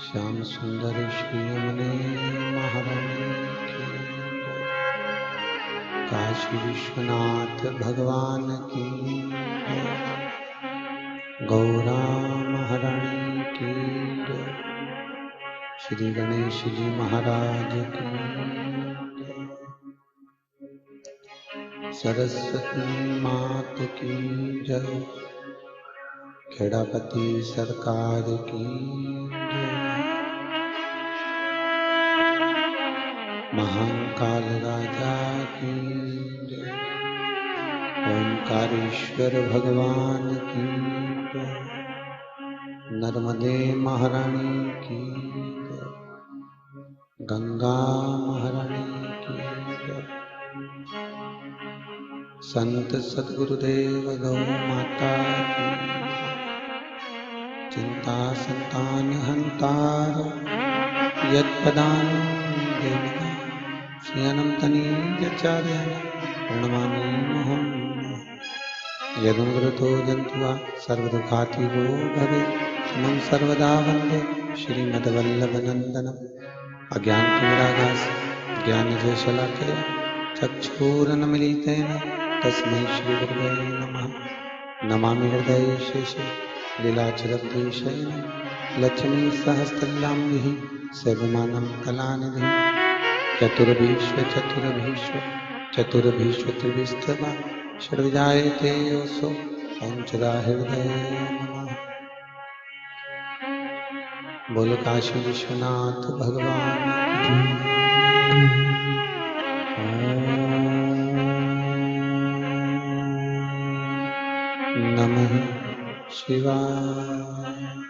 श्याम सुंदर श्री यमुने महारानी की जय। काशी विश्वनाथ भगवान की जय। गौरा महारानी की जय। श्री गणेश जी महाराज की जय। सरस्वती मात की जय। खेड़ापति सरकार की जय। महाकाल राजा की जय। ओंकारेश्वर भगवान की जय। नर्मदे महारानी की जय। गंगा महारानी की जय। संत सद्गुरुदेव गौ माता की चिंता संतान हंतार यत्पदान्त श्रियनंतनीचार्यान् प्रणमामि मुहुं। यदुग्रतो जन्तुवा सर्वदुःखातिगो भवेत् समं सर्वदा वन्दे श्रीमद्वल्लभनन्दनम्। अज्ञानतिमिरागास्य ज्ञानजशलाकया चक्षुरुन्मीलितेन तस्मै श्रीगुरवे नमः। नमामि हृदये शेषे लीलाचलद्वेषेण लक्ष्मीसहस्रल्याम्बिः सेवमानं कलानिधिं। चतुर्भीष्व त्रिभिस्तवा षड्विजायते योऽसो पञ्चदा हृदये नमः। बोलो काशी विश्वनाथ भगवान नमः शिवाय।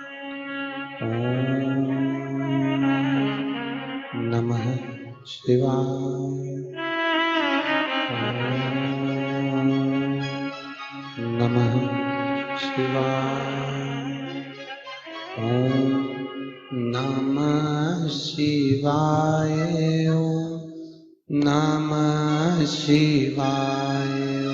ओम नमः शिवाय। ओम नमः शिवाय। ओम नमः शिवाय। ओम नमः शिवाय। ओम नमः शिवाय।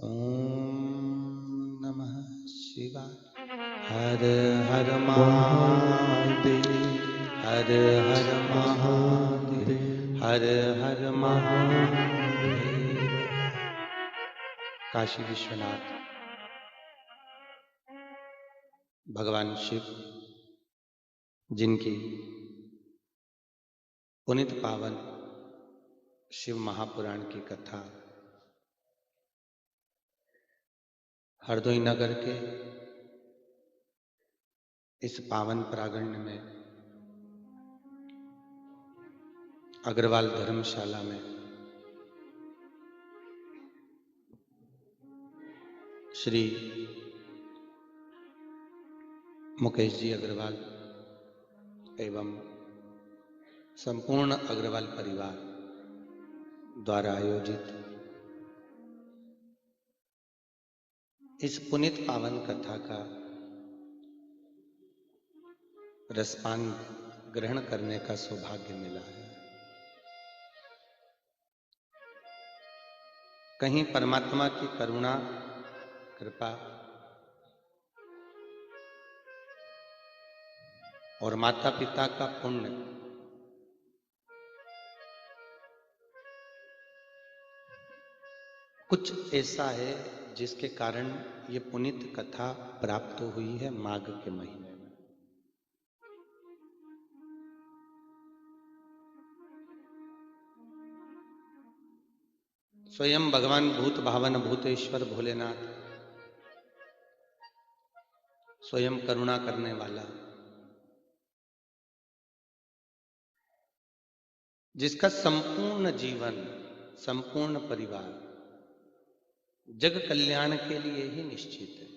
ओम नमः शिवाय। काशी विश्वनाथ भगवान शिव जिनकी पुनित पावन शिव महापुराण की कथा हरदोई नगर के इस पावन प्रांगण में अग्रवाल धर्मशाला में श्री मुकेश जी अग्रवाल एवं संपूर्ण अग्रवाल परिवार द्वारा आयोजित इस पुनित पावन कथा का रसपान ग्रहण करने का सौभाग्य मिला है। कहीं परमात्मा की करुणा कृपा और माता पिता का पुण्य कुछ ऐसा है जिसके कारण ये पुनीत कथा प्राप्त हुई है माघ के महीने में। स्वयं भगवान भूत भावन भूतेश्वर भोलेनाथ स्वयं करुणा करने वाला, जिसका संपूर्ण जीवन संपूर्ण परिवार जग कल्याण के लिए ही निश्चित है।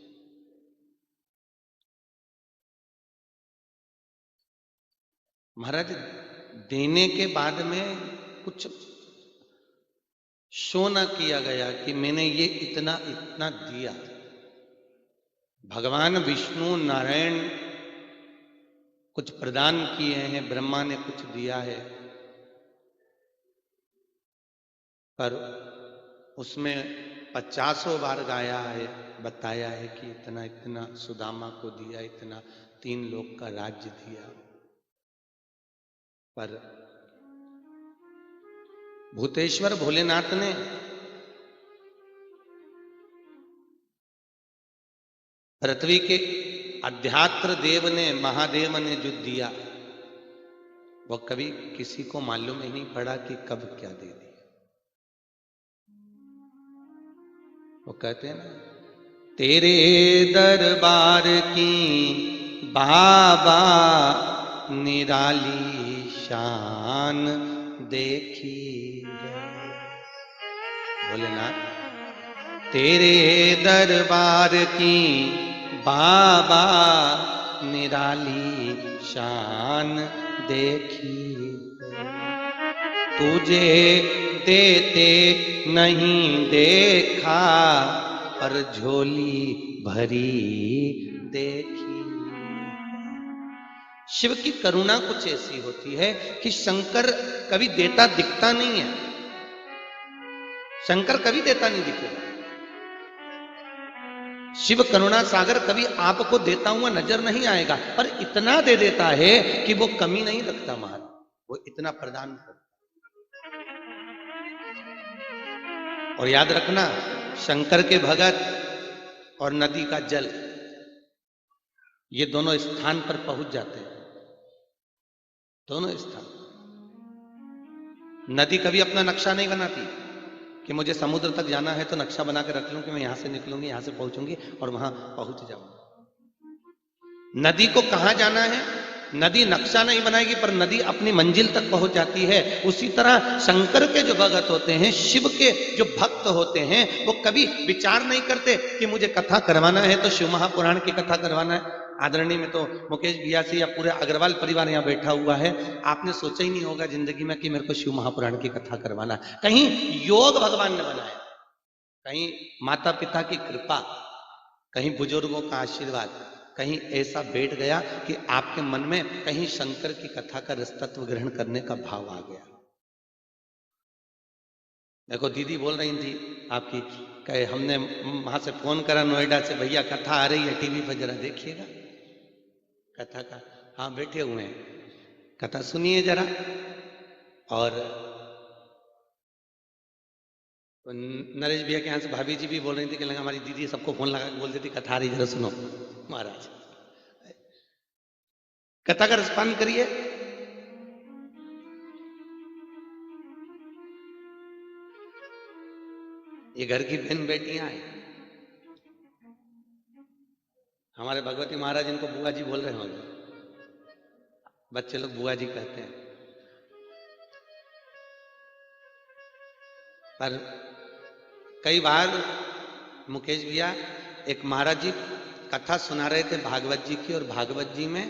महाराज देने के बाद में कुछ शो न किया गया कि मैंने ये इतना इतना दिया। भगवान विष्णु नारायण कुछ प्रदान किए हैं, ब्रह्मा ने कुछ दिया है, पर उसमें 50 बार गाया है, बताया है कि इतना इतना सुदामा को दिया, इतना 3 लोक का राज्य दिया। पर भूतेश्वर भोलेनाथ ने पृथ्वी के अध्यात्म देव ने, महादेव ने जो दिया वो कभी किसी को मालूम ही नहीं पड़ा कि कब क्या दे दिया। वो कहते हैं ना, तेरे दरबार की बाबा निराली शान देखी है। भोलेनाथ तेरे दरबार की बाबा निराली शान देखी है। तुझे देते नहीं देखा पर झोली भरी देखी। शिव की करुणा कुछ ऐसी होती है कि शंकर कभी देता दिखता नहीं है। शंकर कभी देता नहीं दिखेगा। शिव करुणा सागर कभी आपको देता हुआ नजर नहीं आएगा, पर इतना दे देता है कि वो कमी नहीं रखता। महाराज वो इतना प्रदान करता। और याद रखना, शंकर के भगत और नदी का जल ये दोनों स्थान पर पहुंच जाते हैं। दोनों स्थान। नदी कभी अपना नक्शा नहीं बनाती कि मुझे समुद्र तक जाना है तो नक्शा बना के रख लूं कि मैं यहां से निकलूंगी, यहां से पहुंचूंगी और वहां पहुंच जाऊंगी। नदी को कहां जाना है नदी नक्शा नहीं बनाएगी, पर नदी अपनी मंजिल तक पहुंच जाती है। उसी तरह शंकर के जो भगत होते हैं, शिव के जो भक्त होते हैं, वो कभी विचार नहीं करते कि मुझे कथा करवाना है तो शिव महापुराण की कथा करवाना है। आदरणीय में तो मुकेश भैया से या पूरे अग्रवाल परिवार यहाँ बैठा हुआ है, आपने सोचा ही नहीं होगा जिंदगी में कि मेरे को शिव महापुराण की कथा करवाना। कहीं योग भगवान ने बनाया, कहीं माता पिता की कृपा, कहीं बुजुर्गों का आशीर्वाद, कहीं ऐसा बैठ गया कि आपके मन में कहीं शंकर की कथा का रसतत्व ग्रहण करने का भाव आ गया। देखो दीदी बोल रही थी आपकी, कहे हमने वहां से फोन करा नोएडा से, भैया कथा आ रही है टीवी पर, जरा देखिएगा कथा का। हाँ बैठे हुए हैं, कथा सुनिए जरा। और नरेश भैया के यहाँ से भाभी जी भी बोल रही थी कि लगा हमारी दीदी सबको फोन लगा के बोल देती कथा आ रही, जरा सुनो। महाराज कथा का रसपान करिए। ये घर की बहन बेटियां हैं, हमारे भगवती महाराज इनको बुआ जी बोल रहे होंगे, बच्चे लोग बुआ जी कहते हैं। पर कई बार मुकेश भैया एक महाराज जी कथा सुना रहे थे भागवत जी की, और भागवत जी में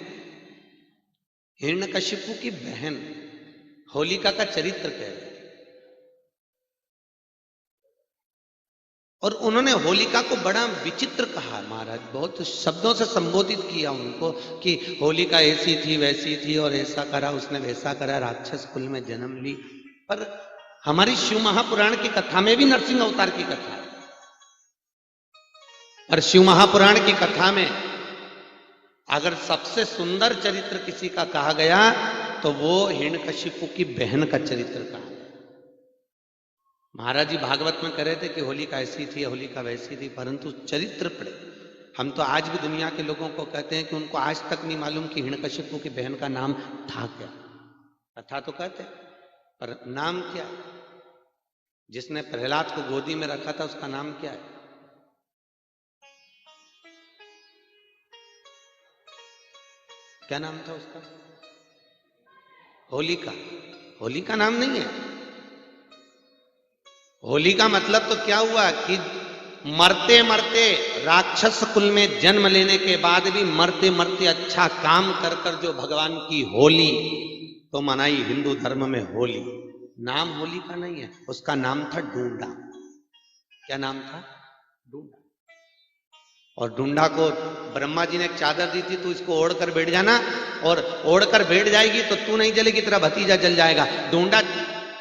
हिरण्यकशिपु की बहन होलिका का चरित्र कह रहे थे, और उन्होंने होलिका को बड़ा विचित्र कहा। महाराज बहुत शब्दों से संबोधित किया उनको कि होलिका ऐसी थी वैसी थी, और ऐसा करा उसने वैसा करा, राक्षस कुल में जन्म ली। पर हमारी शिव महापुराण की कथा में भी नरसिंह अवतार की कथा है, और शिव महापुराण की कथा में अगर सबसे सुंदर चरित्र किसी का कहा गया तो वो हिरण्यकशिपु की बहन का चरित्र कहा गया। महाराज जी भागवत में कह रहे थे कि होलिका ऐसी थी, होलिका वैसी थी, परंतु चरित्र पढ़े। हम तो आज भी दुनिया के लोगों को कहते हैं कि उनको आज तक नहीं मालूम कि हिरण्यकशिपु की बहन का नाम था क्या। कथा तो कहते पर नाम क्या है? जिसने प्रहलाद को गोदी में रखा था उसका नाम क्या है? क्या नाम था उसका? होलिका। होलिका नाम नहीं है। होली का मतलब तो क्या हुआ कि मरते मरते राक्षस कुल में जन्म लेने के बाद भी मरते मरते अच्छा काम कर कर जो भगवान की होली तो मनाई हिंदू धर्म में होली। नाम होली का नहीं है, उसका नाम था ढूंढा। क्या नाम था? ढूंढा। और ढूंढा को ब्रह्मा जी ने एक चादर दी थी, तू इसको ओढ़ कर बैठ जाना, और ओढ़ कर बैठ जाएगी तो तू नहीं जलेगी, तेरा भतीजा जल जाएगा। ढूंढा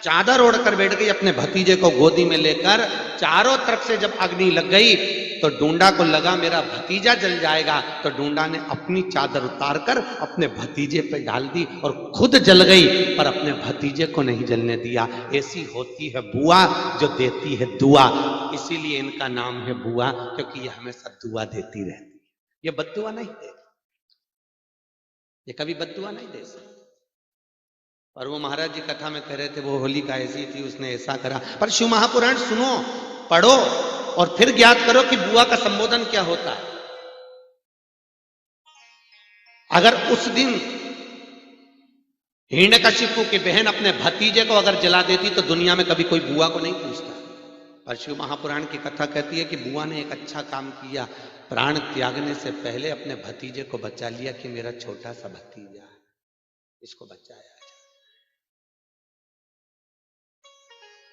चादर ओढ़कर बैठ गई, अपने भतीजे को गोदी में लेकर। चारों तरफ से जब अग्नि लग गई तो ढूंढा को लगा मेरा भतीजा जल जाएगा, तो ढूंढा ने अपनी चादर उतारकर अपने भतीजे पे डाल दी और खुद जल गई, पर अपने भतीजे को नहीं जलने दिया। ऐसी होती है बुआ जो देती है दुआ, इसीलिए इनका नाम है बुआ, क्योंकि ये हमेशा दुआ देती रहती है। ये बद्दुआ नहीं दे, ये कभी बद्दुआ नहीं दे सकती। और वो महाराज जी कथा में कह रहे थे वो होलिका ऐसी थी, उसने ऐसा करा। पर शिव महापुराण सुनो, पढ़ो और फिर ज्ञात करो कि बुआ का संबोधन क्या होता है। अगर उस दिन हिरण्यकशिपु की बहन अपने भतीजे को अगर जला देती तो दुनिया में कभी कोई बुआ को नहीं पूछता। पर शिव महापुराण की कथा कहती है कि बुआ ने एक अच्छा काम किया, प्राण त्यागने से पहले अपने भतीजे को बचा लिया कि मेरा छोटा सा भतीजा है, इसको बचाया।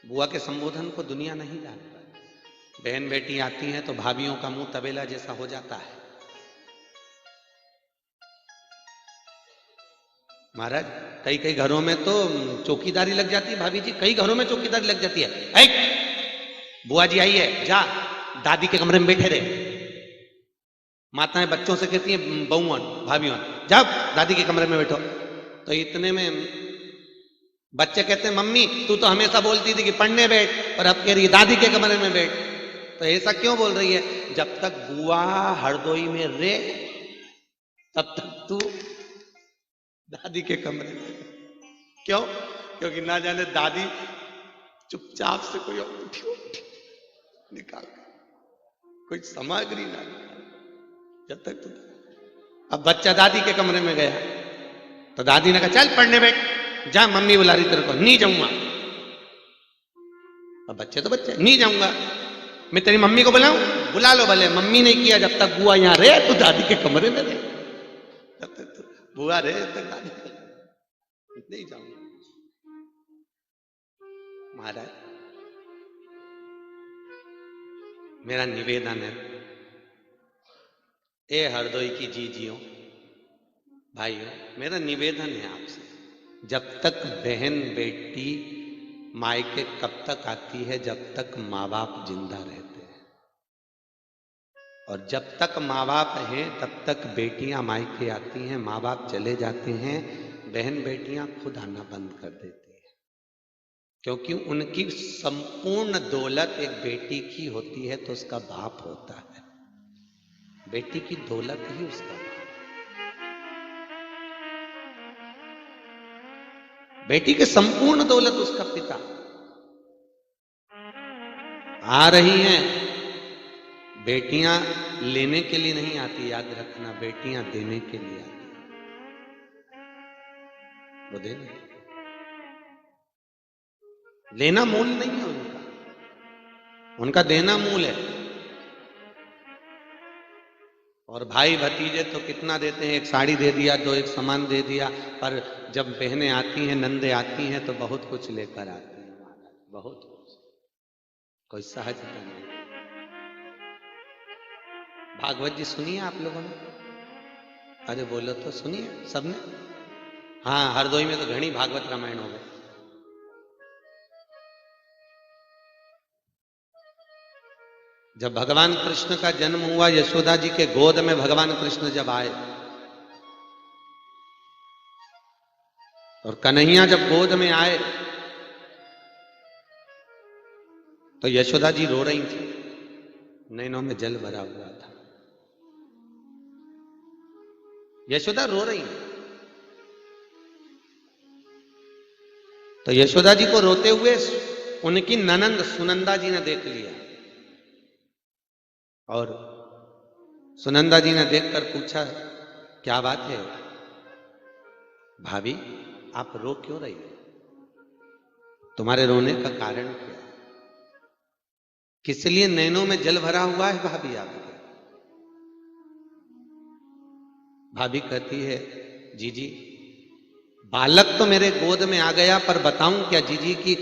बुआ के संबोधन को दुनिया नहीं जानता। बहन बेटी आती हैं तो भाभियों का मुंह तबेला जैसा हो जाता है। महाराज कई कई घरों में तो चौकीदारी लग जाती है। भाभी जी कई घरों में चौकीदारी लग जाती है। बुआ जी आई है, जा दादी के कमरे में बैठे रहे। माताएं बच्चों से कहती हैं, बहुओं भाभियों जाओ दादी के कमरे में बैठो। तो इतने में बच्चे कहते हैं, मम्मी तू तो हमेशा बोलती थी कि पढ़ने बैठ, और अब कह रही है दादी के कमरे में बैठ। तो ऐसा क्यों बोल रही है? जब तक बुआ हरदोई में रे तब तक तू दादी के कमरे में। क्यों? क्योंकि ना जाने दादी चुपचाप से कोई अंगूठी निकाल, कोई सामग्री ना निकाल, जब तक तू। अब बच्चा दादी के कमरे में गया तो दादी ने कहा चल पढ़ने बैठ, जा मम्मी बुला रही तेरे को। नहीं जाऊंगा। अब बच्चे तो बच्चे, नहीं जाऊंगा। मैं तेरी मम्मी को बुलाऊं? बुला लो भले, मम्मी ने किया। जब तक बुआ यहां रहे तो दादी के कमरे में रहे, जब तक तो बुआ रहे तक दादी नहीं जाऊंगा। महाराज मेरा निवेदन है, ए हरदोई की जीजियों भाइयों, मेरा निवेदन है आपसे, जब तक बहन बेटी मायके कब तक आती है? जब तक माँ बाप जिंदा रहते हैं। और जब तक माँ बाप हैं तब तक बेटियां मायके आती हैं। माँ बाप चले जाते हैं, बहन बेटियां खुद आना बंद कर देती हैं, क्योंकि उनकी संपूर्ण दौलत एक बेटी की होती है तो उसका बाप होता है। बेटी की दौलत ही उसका बाप। बेटी के संपूर्ण दौलत उसका पिता। आ रही हैं बेटियां लेने के लिए नहीं आती, याद रखना, बेटियां देने के लिए आती। वो देने, लेना मूल नहीं है उनका, उनका देना मूल है। और भाई भतीजे तो कितना देते हैं, एक साड़ी दे दिया, दो एक सामान दे दिया, पर जब बहनें आती हैं, नंदे आती हैं तो बहुत कुछ लेकर आती हैं महाराज, बहुत कुछ, कोई सहजता नहीं। भागवत जी सुनिए आप लोगों ने? अरे बोलो तो, सुनिए सबने? हाँ, हरदोई में तो घनी भागवत रामायण हो गए। जब भगवान कृष्ण का जन्म हुआ, यशोदा जी के गोद में भगवान कृष्ण जब आए, और कन्हैया जब गोद में आए तो यशोदा जी रो रही थी, नैनों में जल भरा हुआ था। यशोदा रो रही, तो यशोदा जी को रोते हुए उनकी ननंद सुनंदा जी ने देख लिया, और सुनंदा जी ने देखकर पूछा, क्या बात है भाभी, आप रो क्यों रही हो? तुम्हारे रोने का कारण क्या है? किस लिए नैनों में जल भरा हुआ है भाभी आपके? भाभी कहती है, जीजी बालक तो मेरे गोद में आ गया, पर बताऊं क्या जीजी की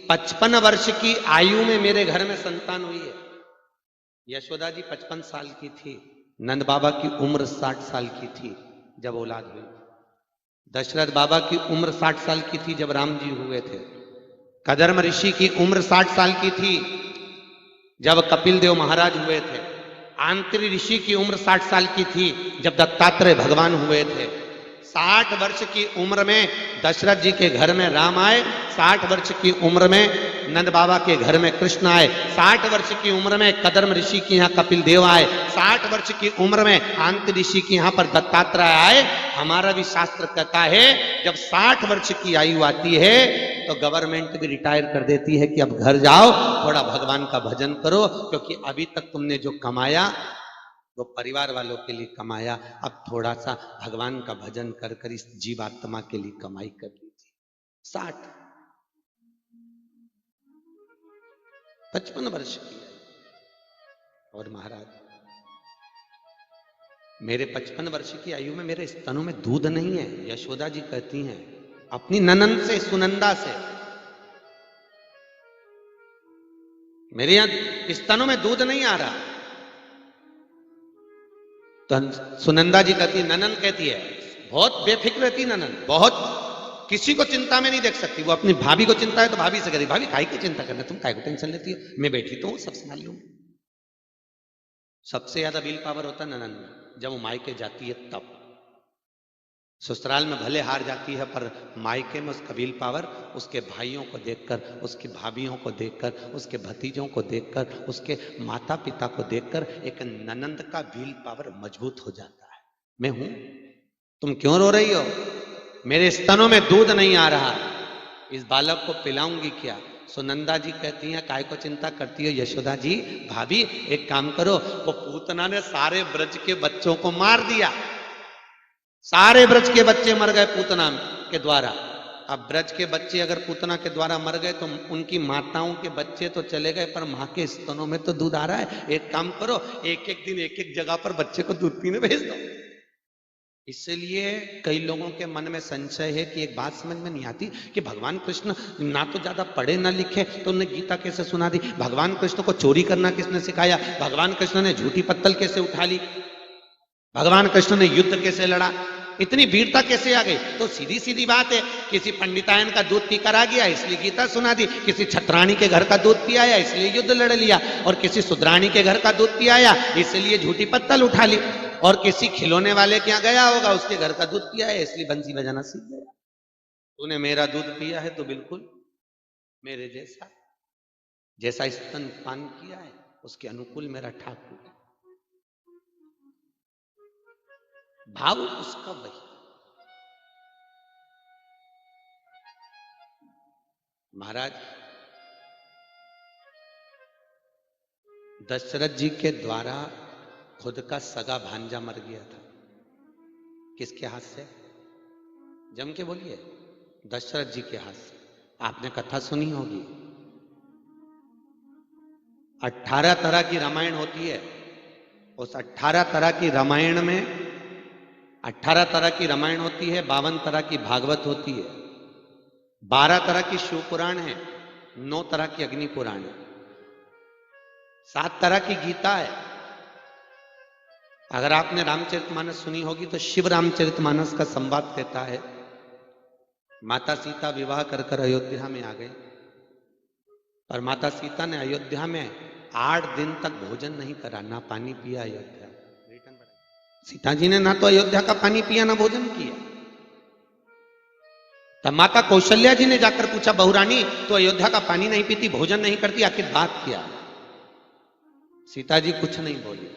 55 वर्ष की आयु में मेरे घर में संतान हुई है। यशोदा जी 55 साल की थी, नंद बाबा की उम्र 60 साल की थी जब औलाद हुई। दशरथ बाबा की उम्र 60 साल की थी जब राम जी हुए थे। कदर्म ऋषि की उम्र 60 साल की थी जब कपिल देव महाराज हुए थे। आंत्री ऋषि की उम्र 60 साल की थी जब दत्तात्रेय भगवान हुए थे। 60 वर्ष की उम्र में दशरथ जी के घर में राम आए, 60 वर्ष की उम्र में नंद बाबा के घर में कृष्ण आए, 60 वर्ष की उम्र में कदर्म ऋषि के यहाँ कपिल देव आए, 60 वर्ष की उम्र में आंत्र ऋषि के यहाँ पर दत्तात्रेय आए। हमारा भी शास्त्र कहता है जब 60 वर्ष की आयु आती है तो गवर्नमेंट भी रिटायर कर देती है कि अब घर जाओ, थोड़ा भगवान का भजन करो, क्योंकि अभी तक तुमने जो कमाया वो परिवार वालों के लिए कमाया, अब थोड़ा सा भगवान का भजन कर कर इस जीवात्मा के लिए कमाई कर लीजिए। 60 55 वर्ष की है। और महाराज मेरे 55 वर्ष की आयु में मेरे स्तनों में दूध नहीं है। यशोदा जी कहती हैं अपनी ननंद से, सुनंदा से, मेरे यहां स्तनों में दूध नहीं आ रहा। तो सुनंदा जी कहती है, ननंद कहती है, बहुत बेफिक्र रहती ननंद, बहुत किसी को चिंता में नहीं देख सकती। वो अपनी भाभी को चिंता है तो भाभी से कहती, भाभी काहे की चिंता करना, तुम काहे को टेंशन लेती हो, मैं बैठी तो हूं, सब संभाल लूंगी। सबसे ज्यादा बिल पावर होता है ननंद में, जब वो मायके जाती है तब। ससुराल में भले हार जाती है पर मायके में उसका बिल पावर उसके भाइयों को देखकर, उसकी भाभियों को देखकर, उसके भतीजों को देखकर, उसके माता पिता को देखकर एक ननंद का बिल पावर मजबूत हो जाता है। मैं हूं, तुम क्यों रो रही हो, मेरे स्तनों में दूध नहीं आ रहा, इस बालक को पिलाऊंगी क्या? सुनंदा जी कहती हैं काय को चिंता करती हो यशोदा जी, भाभी एक काम करो, वो पूतना ने सारे ब्रज के बच्चों को मार दिया, सारे ब्रज के बच्चे मर गए पूतना के द्वारा। अब ब्रज के बच्चे अगर पूतना के द्वारा मर गए तो उनकी माताओं के बच्चे तो चले गए, पर मां के स्तनों में तो दूध आ रहा है। एक काम करो, एक एक दिन एक एक जगह पर बच्चे को दूध पीने भेज दो। इसलिए कई लोगों के मन में संशय है कि एक बात समझ में नहीं आती कि भगवान कृष्ण ना तो ज्यादा पढ़े ना लिखे, तो उन्हें गीता कैसे सुना दी? भगवान कृष्ण को चोरी करना किसने सिखाया? भगवान कृष्ण ने झूठी पत्तल कैसे उठा ली? भगवान कृष्ण ने युद्ध कैसे लड़ा? इतनी वीरता कैसे आ गई? तो सीधी सीधी बात है, किसी पंडितायन का दूध पीकर आ गया इसलिए गीता सुना दी, किसी छत्राणी के घर का दूध पी आया इसलिए युद्ध लड़ लिया, और किसी सुद्राणी के घर का दूध पी आया इसलिए झूठी पत्तल उठा ली, और किसी खिलौने वाले के यहाँ गया होगा उसके घर का दूध पिया है इसलिए बंसी बजाना सीख गया। तूने मेरा दूध पिया है तो बिल्कुल मेरे जैसा, जैसा स्तन पान किया है उसके अनुकूल मेरा ठाकुर। भाव उसका वही। महाराज, दशरथ जी के द्वारा खुद का सगा भांजा मर गया था। किसके हाथ से? जम के बोलिए। दशरथ जी के हाथ से। आपने कथा सुनी होगी, 18 तरह की रामायण होती है। उस 18 तरह की रामायण में 18 तरह की रामायण होती है, 52 तरह की भागवत होती है, 12 तरह की शिव पुराण है, 9 तरह की अग्नि पुराण है, 7 तरह की गीता है। अगर आपने रामचरितमानस सुनी होगी तो शिव रामचरितमानस का संवाद कहता है, माता सीता विवाह कर कर अयोध्या में आ गई, और माता सीता ने अयोध्या में 8 दिन तक भोजन नहीं करा, ना पानी पिया। अयोध्या सीता जी ने ना तो अयोध्या का पानी पिया, ना भोजन किया। तब माता कौशल्या जी ने जाकर पूछा, बहुरानी तो अयोध्या का पानी नहीं पीती, भोजन नहीं करती, आखिर बात क्या? सीता जी कुछ नहीं बोली,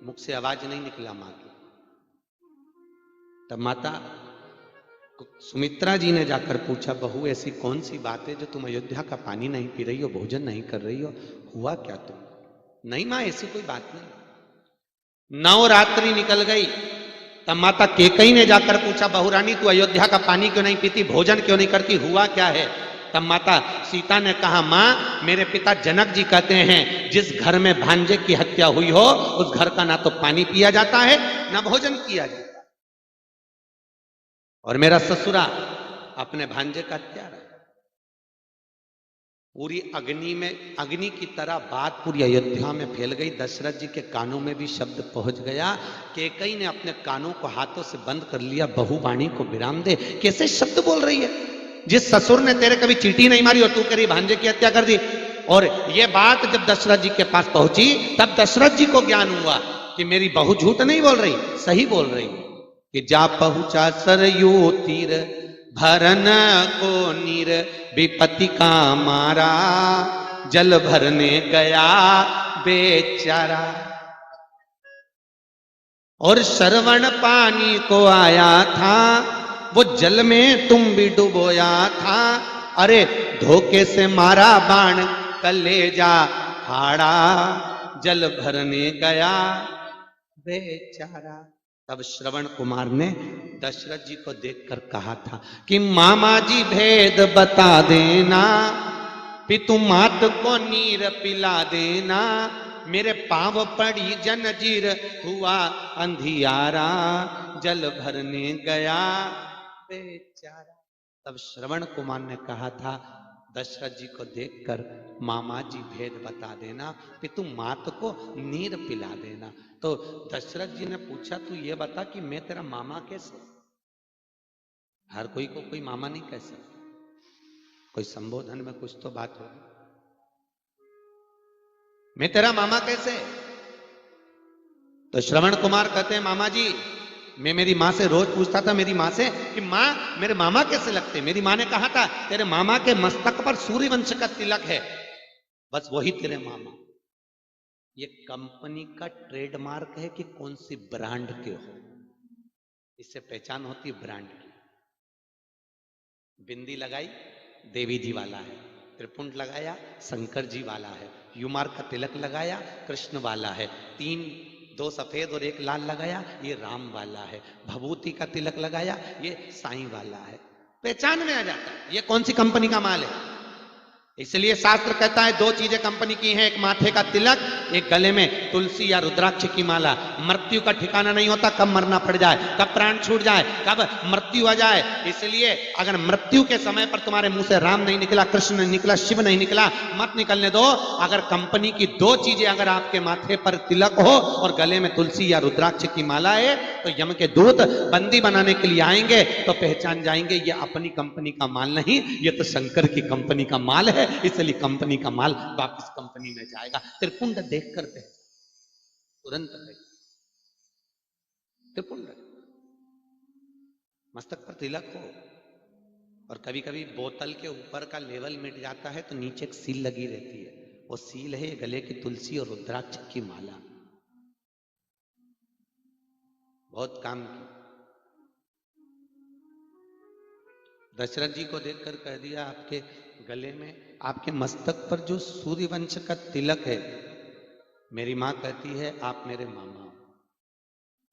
मुख से आवाज नहीं निकला मां की। तब माता सुमित्रा जी ने जाकर पूछा, बहू ऐसी कौन सी बात है जो तुम अयोध्या का पानी नहीं पी रही हो, भोजन नहीं कर रही हो, हुआ क्या तुम? नहीं मां, ऐसी कोई बात नहीं। 9 रात्रि निकल गई। तब माता केकई ने जाकर पूछा, बहुरानी तू अयोध्या का पानी क्यों नहीं पीती, भोजन क्यों नहीं करती, हुआ क्या है? तब माता सीता ने कहा, मां मेरे पिता जनक जी कहते हैं, जिस घर में भांजे की हत्या हुई हो उस घर का ना तो पानी पिया जाता है ना भोजन किया जाता है, और मेरा ससुरा अपने भांजे का हत्यारा है। पूरी अग्नि में, अग्नि की तरह बात पूरी अयोध्या में फैल गई। दशरथ जी के कानों में भी शब्द पहुंच गया। केकई ने अपने कानों को हाथों से बंद कर लिया, बहु वाणी को विराम दे, कैसे शब्द बोल रही है? जिस ससुर ने तेरे कभी चींटी नहीं मारी और तू करी भांजे की हत्या कर दी। और ये बात जब दशरथ जी के पास पहुंची तब दशरथ जी को ज्ञान हुआ कि मेरी बहू झूठ नहीं बोल रही, सही बोल रही। कि जा पहुंचा सरयू तीर, भरन को नीर, विपत्ति का मारा, जल भरने गया बेचारा। और श्रवण पानी को आया था, वो जल में तुम भी डुबोया था। अरे धोखे से मारा बाण कलेजा फाड़ा, जल भरने गया बेचारा। तब श्रवण कुमार ने दशरथ जी को देखकर कहा था कि मामा जी भेद बता देना, पितु मात को नीर पिला देना, मेरे पांव पड़ी जंजीर हुआ अंधियारा, जल भरने गया बेचारा। तब श्रवण कुमार ने कहा था दशरथ जी को देखकर, मामा जी भेद बता देना, पितु मात को नीर पिला देना। तो दशरथ जी ने पूछा, तू ये बता कि मैं तेरा मामा कैसे? हर कोई को कोई मामा नहीं कह सकता, कोई संबोधन में कुछ तो बात होगी। मैं तेरा मामा कैसे? तो श्रवण कुमार कहते हैं, मामा जी मैं मेरी माँ से रोज पूछता था, मेरी माँ से कि माँ मेरे मामा कैसे लगते? मेरी माँ ने कहा था तेरे मामा के मस्तक पर सूर्यवंश का तिलक है, बस वही तेरे मामा। ये कंपनी का ट्रेडमार्क है कि कौन सी ब्रांड के हो, इससे पहचान होती है ब्रांड की। बिंदी लगाई देवी जी वाला है, त्रिपुंड लगाया शंकर जी वाला है, युमार का तिलक लगाया कृष्ण वाला है, 2 सफेद और 1 लाल लगाया ये राम वाला है, भभूति का तिलक लगाया ये साईं वाला है। पहचान में आ जाता है ये कौन सी कंपनी का माल है। इसलिए शास्त्र कहता है 2 चीजें कंपनी की हैं, एक माथे का तिलक, एक गले में तुलसी या रुद्राक्ष की माला। मृत्यु का ठिकाना नहीं होता, कब मरना पड़ जाए, कब प्राण छूट जाए, कब मृत्यु आ जाए। इसलिए अगर मृत्यु के समय पर तुम्हारे मुंह से राम नहीं निकला, कृष्ण नहीं निकला, शिव नहीं निकला, मत निकलने दो। अगर कंपनी की 2 चीजें अगर आपके माथे पर तिलक हो और गले में तुलसी या रुद्राक्ष की माला है तो यम के दूत बंदी बनाने के लिए आएंगे तो पहचान जाएंगे ये अपनी कंपनी का माल नहीं, ये तो शंकर की कंपनी का माल है, इसलिए कंपनी का माल वापस कंपनी में जाएगा। त्रिपुंड देख कर दे तुरंत त्रिपुंड मस्तक पर तिलक हो। और कभी कभी बोतल के ऊपर का लेवल मिट जाता है तो नीचे एक सील लगी रहती है, वो सील है गले की तुलसी और रुद्राक्ष की माला, बहुत काम की। दशरथ जी को देखकर कह दिया आपके गले में, आपके मस्तक पर जो सूर्यवंश का तिलक है, मेरी मां कहती है आप मेरे मामा हो।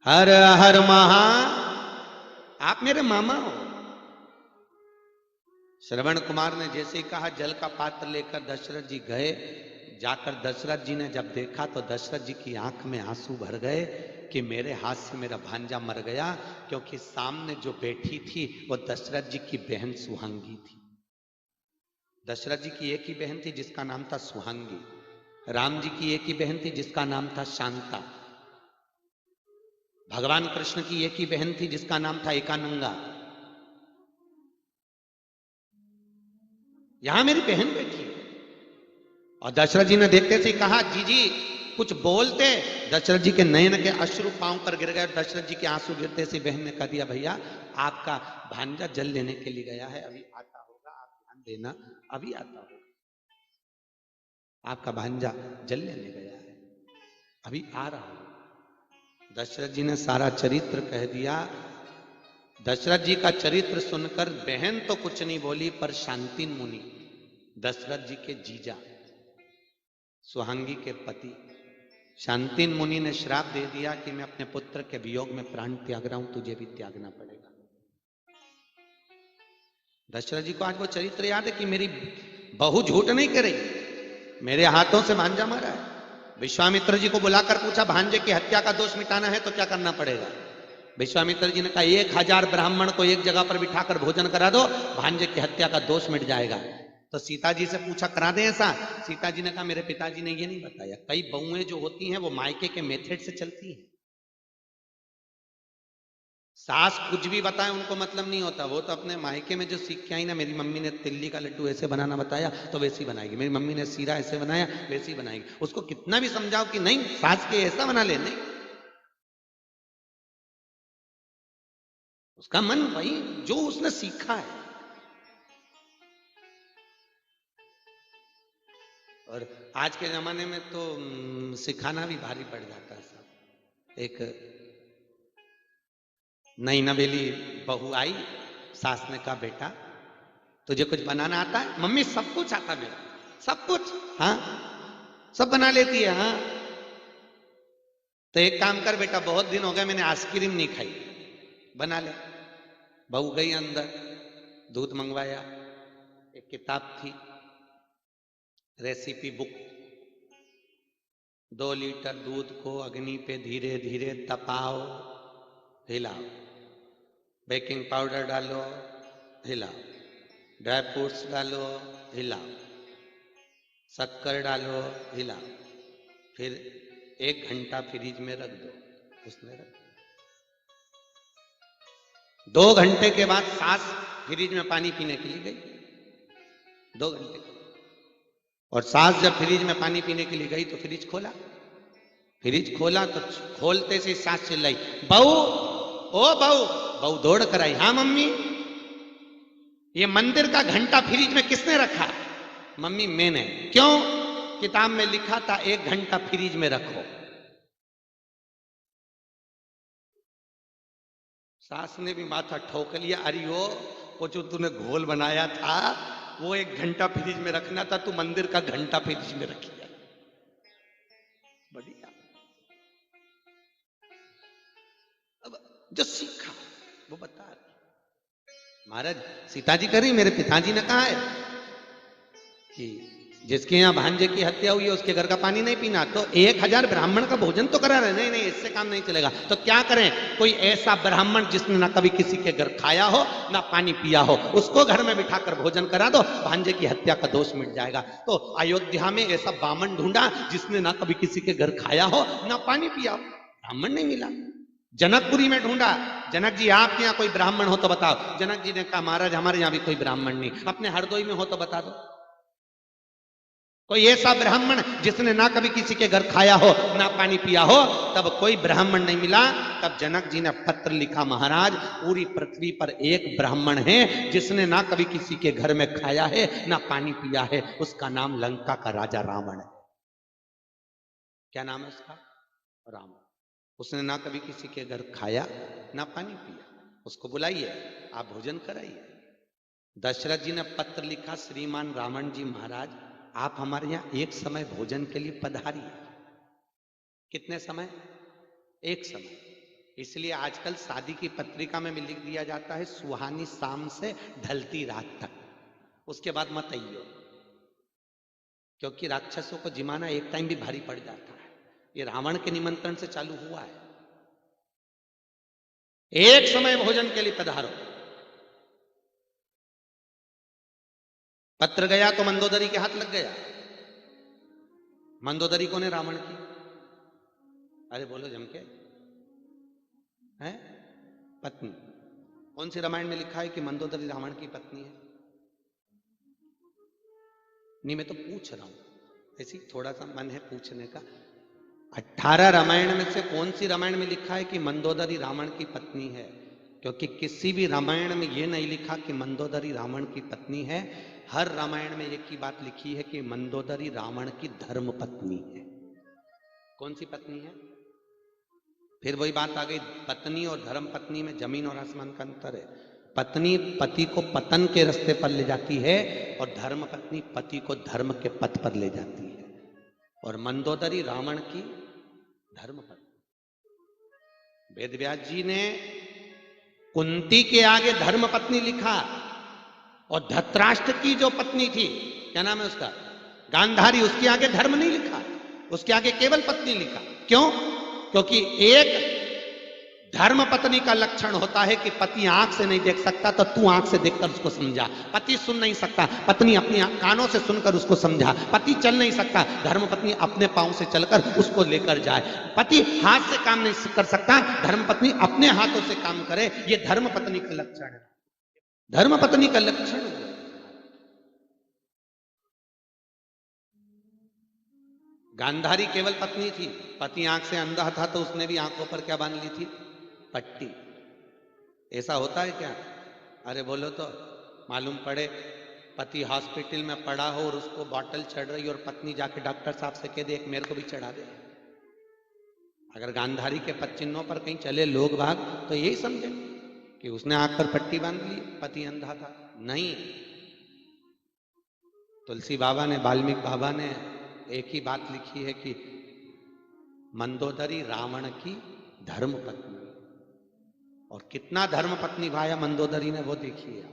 हर हर महा, आप मेरे मामा हो। श्रवण कुमार ने जैसे ही कहा, जल का पात्र लेकर दशरथ जी गए। जाकर दशरथ जी ने जब देखा तो दशरथ जी की आंख में आंसू भर गए कि मेरे हाथ से मेरा भांजा मर गया, क्योंकि सामने जो बैठी थी वो दशरथ जी की बहन सुहांगी थी। दशरथ जी की एक ही बहन थी जिसका नाम था सुहांगी। राम जी की एक ही बहन थी जिसका नाम था शांता। भगवान कृष्ण की एक ही बहन थी जिसका नाम था एकानंगा। यहां मेरी बहन बैठी है। और दशरथ जी ने देखते से कहा, जीजी कुछ बोलते। दशरथ जी के नयन के अश्रु पांव पर गिर गए। दशरथ जी के आंसू गिरते से बहन ने कह दिया, भैया आपका भांजा जल लेने के लिए गया है, अभी आता होगा, आप ध्यान देना, अभी आता होगा। आपका भांजा जल लेने गया है, अभी आ रहा होगा। दशरथ जी ने सारा चरित्र कह दिया। दशरथ जी का चरित्र सुनकर बहन तो कुछ नहीं बोली, पर शांतिन मुनि, दशरथ जी के जीजा, सुहांगी के पति शांतिन मुनि ने श्राप दे दिया कि मैं अपने पुत्र के वियोग में प्राण त्याग रहा हूं, तुझे भी त्यागना पड़ेगा। दशरथ जी को आज वो चरित्र याद है कि मेरी बहू झूठ नहीं करे, मेरे हाथों से भांजा मारा है। विश्वामित्र जी को बुलाकर पूछा, भांजे की हत्या का दोष मिटाना है तो क्या करना पड़ेगा? विश्वामित्र जी ने कहा, 1000 ब्राह्मण को एक जगह पर बिठाकर भोजन करा दो, भांजे की हत्या का दोष मिट जाएगा। तो सीता जी से पूछा, करा दे ऐसा? सीता जी ने कहा, मेरे पिताजी ने ये नहीं बताया। कई बहुएं जो होती हैं वो मायके के मेथड से चलती हैं। सास कुछ भी बताए उनको मतलब नहीं होता, वो तो अपने मायके में जो सीख के आई ना, मेरी मम्मी ने तिल्ली का लड्डू ऐसे बनाना बताया तो वैसी बनाएगी, मेरी मम्मी ने सीरा ऐसे बनाया वैसी बनाएगी। उसको कितना भी समझाओ कि नहीं सास के ऐसा बना ले, नहीं, उसका मन वही जो उसने सीखा है। और आज के जमाने में तो सिखाना भी भारी पड़ जाता है सब। एक नई नवेली बहू आई, सास ने कहा, बेटा तुझे कुछ बनाना आता है? मम्मी सब कुछ आता मेरा, सब कुछ, हाँ सब बना लेती है, हाँ। तो एक काम कर बेटा, बहुत दिन हो गए मैंने आइसक्रीम नहीं खाई, बना ले। बहू गई अंदर, दूध मंगवाया, एक किताब थी, रेसिपी बुक। 2 लीटर दूध को अग्नि पे धीरे धीरे तपाओ, हिलाओ, बेकिंग पाउडर डालो, हिलाओ, ड्राई फ्रूट्स डालो, हिलाओ, शक्कर डालो, हिलाओ, फिर 1 घंटा फ्रिज में रख दो। उसने रख 2 घंटे के बाद सास फ्रिज में पानी पीने के लिए गई। 2 घंटे, और सास जब फ्रिज में पानी पीने के लिए गई तो फ्रिज खोला। फ्रिज खोला तो खोलते से सास चिल्लाई, बहू, ओ बहू। बहू दौड़ कर आई, हाँ मम्मी। ये मंदिर का घंटा फ्रिज में किसने रखा? मम्मी मैंने। क्यों? किताब में लिखा था 1 घंटा फ्रिज में रखो। सास ने भी माथा ठोक लिया, अरे वो जो तूने घोल बनाया था वो 1 घंटा फ्रिज में रखना था, तू मंदिर का घंटा फ्रिज में रखी है। बढ़िया। अब जो सीखा वो बता रहे। महाराज सीता जी कर रही, मेरे पिताजी ने कहा है कि जिसके यहाँ भांजे की हत्या हुई है उसके घर का पानी नहीं पीना, तो 1000 ब्राह्मण का भोजन तो करा रहे। नहीं नहीं, इससे काम नहीं चलेगा। तो क्या करें? कोई ऐसा ब्राह्मण जिसने ना कभी किसी के घर खाया हो ना पानी पिया हो, उसको घर में बिठाकर भोजन करा दो, भांजे की हत्या का दोष मिट जाएगा। तो अयोध्या में ऐसा बामन ढूंढा जिसने ना कभी किसी के घर खाया हो ना पानी पिया हो, ब्राह्मण नहीं मिला। जनकपुरी में ढूंढा, जनक जी आपके यहाँ कोई ब्राह्मण हो तो बताओ। जनक जी ने कहा, महाराज हमारे यहाँ भी कोई ब्राह्मण नहीं। अपने हरदोई में हो तो बता दो कोई ऐसा ब्राह्मण जिसने ना कभी किसी के घर खाया हो ना पानी पिया हो। तब कोई ब्राह्मण नहीं मिला। तब जनक जी ने पत्र लिखा, महाराज पूरी पृथ्वी पर एक ब्राह्मण है जिसने ना कभी किसी के घर में खाया है ना पानी पिया है, उसका नाम लंका का राजा रावण है। क्या नाम है उसका? रावण। उसने ना कभी किसी के घर खाया ना पानी पिया। उसको बुलाइए, आप भोजन कराइए। दशरथ जी ने पत्र लिखा, श्रीमान रावण जी महाराज, आप हमारे यहां एक समय भोजन के लिए पधारिए। कितने समय? एक समय। इसलिए आजकल शादी की पत्रिका में भी लिख दिया जाता है सुहानी शाम से ढलती रात तक, उसके बाद मत आइयो, क्योंकि राक्षसों को जिमाना एक टाइम भी भारी पड़ जाता है। ये रावण के निमंत्रण से चालू हुआ है। एक समय भोजन के लिए पधारो। पत्र गया तो मंदोदरी के हाथ लग गया। मंदोदरी कौन है? रावण की। अरे बोलो जमके, है पत्नी। कौन सी रामायण में लिखा है कि मंदोदरी रावण की पत्नी है? नहीं, मैं तो पूछ रहा हूं, ऐसी थोड़ा सा मन है पूछने का। 18 रामायण में से कौन सी रामायण में लिखा है कि मंदोदरी रावण की पत्नी है? क्योंकि किसी भी रामायण में यह नहीं लिखा कि मंदोदरी रावण की पत्नी है। हर रामायण में एक ही बात लिखी है कि मंदोदरी रावण की धर्म पत्नी है। कौन सी पत्नी है? फिर वही बात आ गई, पत्नी और धर्म पत्नी में जमीन और आसमान का अंतर है। पत्नी पति को पतन के रास्ते पर ले जाती है और धर्म पत्नी पति को धर्म के पथ पर ले जाती है। और मंदोदरी रावण की धर्म पत्नी। वेदव्यास जी ने कुंती के आगे धर्म पत्नी लिखा, और धृतराष्ट्र की जो पत्नी थी, क्या नाम है उसका, गांधारी, उसके आगे धर्म नहीं लिखा, उसके आगे केवल पत्नी लिखा। क्यों? क्योंकि एक धर्म पत्नी का लक्षण होता है कि पति आंख से नहीं देख सकता तो तू आंख से देखकर उसको समझा। पति सुन नहीं सकता, पत्नी अपनी कानों से सुनकर उसको समझा। पति चल नहीं सकता, धर्म पत्नी अपने पांव से चलकर उसको लेकर जाए। पति हाथ से काम नहीं कर सकता, धर्म पत्नी अपने हाथों से काम करे। ये धर्म पत्नी का लक्षण है। धर्म पत्नी का लक्षण है। गांधारी केवल पत्नी थी, पति आंख से अंधा था तो उसने भी आंखों पर क्या बांध ली थी? पट्टी। ऐसा होता है क्या? अरे बोलो तो मालूम पड़े, पति हॉस्पिटल में पड़ा हो और उसको बॉटल चढ़ रही और पत्नी जाके डॉक्टर साहब से कह दे एक मेरे को भी चढ़ा दे। अगर गांधारी के पद चिन्हों पर कहीं चले लोग भाग तो यही समझे कि उसने आंख पर पट्टी बांध ली, पति अंधा था। नहीं, तुलसी बाबा ने, वाल्मीकि बाबा ने एक ही बात लिखी है कि मंदोदरी रावण की धर्म पत्नी। और कितना धर्म पत्नी भाया मंदोदरी ने, वो देखिए।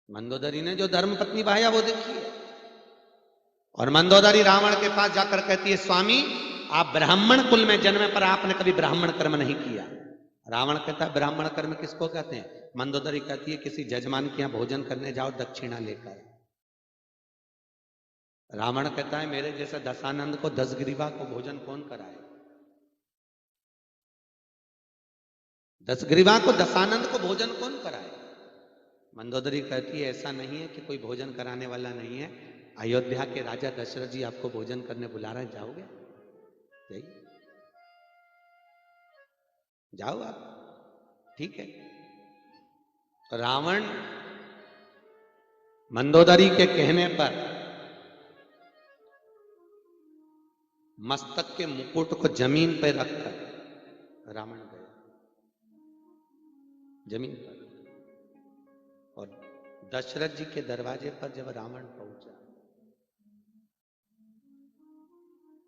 मंदोदरी ने जो धर्म पत्नी भाया वो देखिए। और मंदोदरी रावण के पास जाकर कहती है, स्वामी आप ब्राह्मण कुल में जन्मे पर आपने कभी ब्राह्मण कर्म नहीं किया। रावण कहता है ब्राह्मण कर्म किसको कहते हैं? मंदोदरी कहती है किसी जजमान के यहां भोजन करने जाओ दक्षिणा लेकर। रावण कहता है मेरे जैसे दशानंद को, 10 ग्रीवा को भोजन कौन कराए? 10 ग्रीवा को, दशानंद को भोजन कौन कराए? मंदोदरी कहती है ऐसा नहीं है कि कोई भोजन कराने वाला नहीं है। अयोध्या के राजा दशरथ जी आपको भोजन करने बुला रहे हैं, जाओगे? जाइए, जाओ आप, ठीक है। रावण मंदोदरी के कहने पर मस्तक के मुकुट को जमीन पर रखकर रावण गया, जमीन पर। और दशरथ जी के दरवाजे पर जब रावण पहुंचा,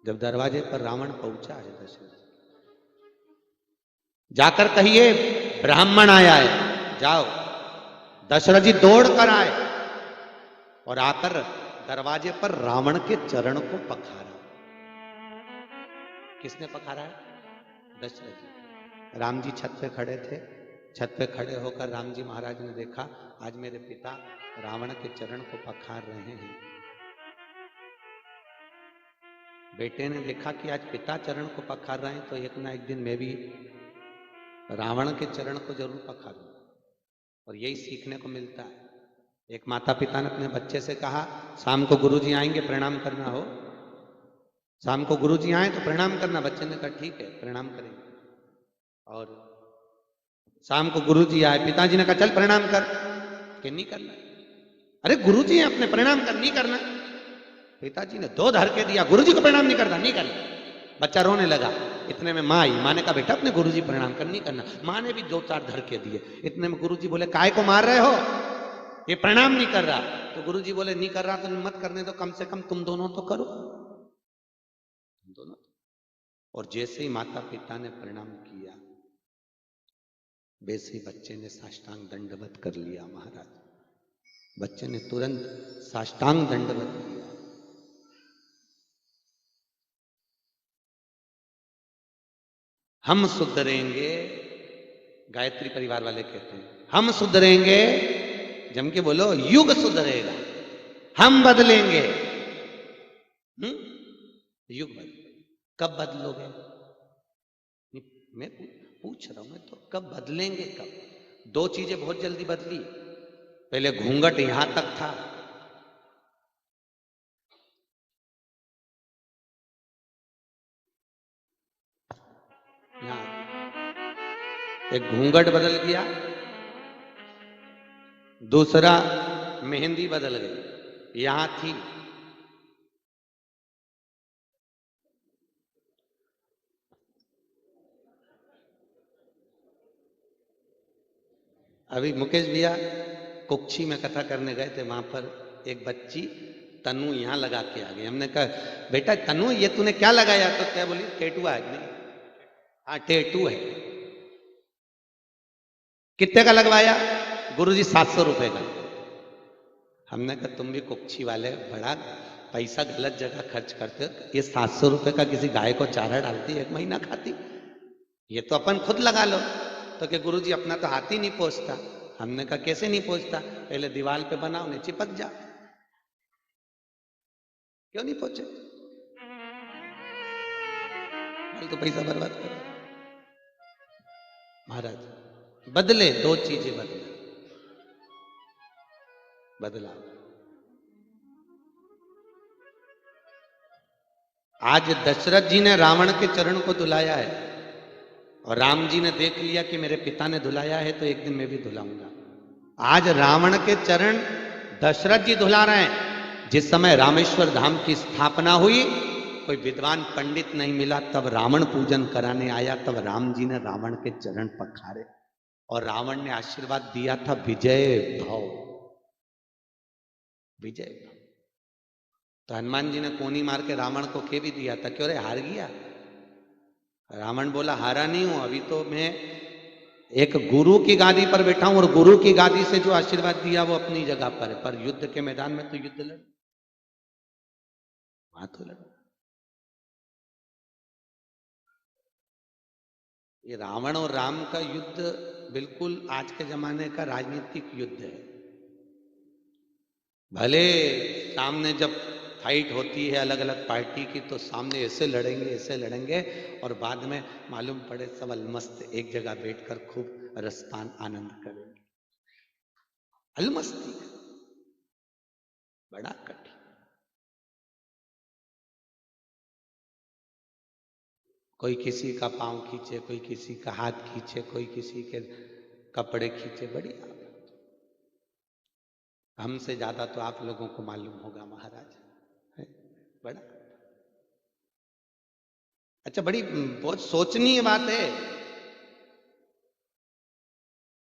जब दरवाजे पर रावण पहुंचा है दशरथ, जाकर कहिए ब्राह्मण आया है, जाओ। दशरथ जी दौड़ कर आए और आकर दरवाजे पर रावण के चरण को पखारा। किसने पखारा है? दशरथ जी। राम जी छत पे खड़े थे। छत पे खड़े होकर राम जी महाराज ने देखा आज मेरे पिता रावण के चरण को पखार रहे हैं। बेटे ने देखा कि आज पिता चरण को पखार रहे हैं तो एक ना एक दिन मैं भी रावण के चरण को जरूर पखारूं। और यही सीखने को मिलता है। एक माता पिता ने अपने बच्चे से कहा शाम को गुरुजी आएंगे प्रणाम करना हो, शाम को गुरुजी आए तो प्रणाम करना। बच्चे ने कहा ठीक है प्रणाम करेंगे। और शाम को गुरुजी आए, पिताजी ने कहा चल प्रणाम कर, कि नहीं करना। अरे गुरुजी हैं अपने, प्रणाम कर, नहीं करना। पिताजी ने 2 धर के दिया, गुरुजी को प्रणाम नहीं करना, नहीं करना। बच्चा रोने लगा। इतने में माँ आई। माँ ने कहा बेटा अपने गुरुजी प्रणाम कर, नहीं करना। माँ ने भी 2-4 धड़के दिए। इतने में गुरुजी बोले काय को मार रहे हो, ये प्रणाम नहीं कर रहा। तो गुरुजी बोले नहीं कर रहा तो मत करने दो, कम से कम तुम दोनों तो करो, तुम दोनों। और जैसे ही माता पिता ने प्रणाम किया वैसे ही बच्चे ने साष्टांग दंडवत कर लिया। महाराज, बच्चे ने तुरंत साष्टांग दंडवत किया। हम सुधरेंगे, गायत्री परिवार वाले कहते हैं हम सुधरेंगे, जम के बोलो, युग सुधरेगा, हम बदलेंगे। युग बदलेगा। कब बदलोगे? मैं पूछ रहा हूं, मैं तो कब बदलेंगे? कब? 2 चीजें बहुत जल्दी बदली। पहले घूंघट यहां तक था, यहां एक घूंघट बदल गया, दूसरा मेहंदी बदल गई, यहां थी। अभी मुकेश भैया कुक्षी में कथा करने गए थे, वहां पर एक बच्ची तनु यहां लगा के आ गई। हमने कहा बेटा तनु ये तूने क्या लगाया? तो क्या बोली? टेटू है। हाँ टेटू है। कितने का लगवाया? गुरुजी 700 रुपए का। हमने कहा तुम भी कुक्षी वाले बड़ा पैसा गलत जगह खर्च करते हो। ये 700 रुपए का किसी गाय को चारा डालती, 1 महीना खाती, ये तो अपन खुद लगा लो। तो कि गुरुजी अपना तो हाथ ही नहीं पहुंचता। हमने कहा कैसे नहीं पहुंचता? पहले दीवार पे बनाओ, नहीं चिपक जा। क्यों नहीं पहुंचे? तो पैसा बर्बाद करो। महाराज बदले, 2 चीजें बदले, बदला। आज दशरथ जी ने रावण के चरण को धुलाया है और राम जी ने देख लिया कि मेरे पिता ने धुलाया है तो एक दिन मैं भी धुलाऊंगा। आज रावण के चरण दशरथ जी धुला रहे हैं। जिस समय रामेश्वर धाम की स्थापना हुई, कोई विद्वान पंडित नहीं मिला, तब रावण पूजन कराने आया, तब राम जी ने रावण के चरण पखारे और रावण ने आशीर्वाद दिया था विजय भव, विजय भव। तो हनुमान जी ने कोनी मार के रावण को खे भी दिया था, क्यों रे हार गया? रावण बोला हारा नहीं हूं, अभी तो मैं एक गुरु की गादी पर बैठा हूं और गुरु की गादी से जो आशीर्वाद दिया वो अपनी जगह पर है, पर युद्ध के मैदान में तो युद्ध लड़, वहां तो लड़। ये रावण और राम का युद्ध बिल्कुल आज के जमाने का राजनीतिक युद्ध है। भले सामने जब फाइट होती है अलग अलग पार्टी की तो सामने ऐसे लड़ेंगे और बाद में मालूम पड़े सब अलमस्त एक जगह बैठकर खूब रसपान आनंद करेंगे। अलमस्ती बड़ा कठिन। कोई किसी का पांव खींचे, कोई किसी का हाथ खींचे, कोई किसी के कपड़े खींचे, बड़ी हमसे ज्यादा तो आप लोगों को मालूम होगा महाराज, है बड़ा। अच्छा, बड़ी बहुत सोचनीय बात है।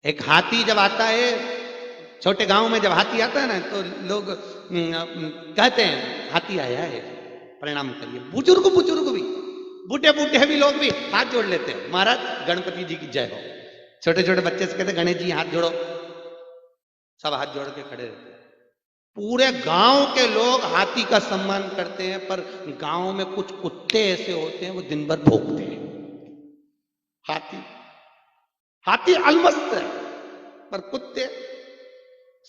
एक हाथी जब आता है, छोटे गांव में जब हाथी आता है ना तो लोग कहते हैं हाथी आया है, प्रणाम करिए। बुजुर्ग भी, बूढ़े भी लोग भी हाथ जोड़ लेते हैं, महाराज गणपति जी की जय हो। छोटे छोटे बच्चे से कहते गणेश जी हाथ जोड़ो, सब हाथ जोड़ के खड़े रहते हैं। पूरे गांव के लोग हाथी का सम्मान करते हैं, पर गांव में कुछ कुत्ते ऐसे होते हैं वो दिन भर भौंकते हैं। हाथी अलमस्त है, पर कुत्ते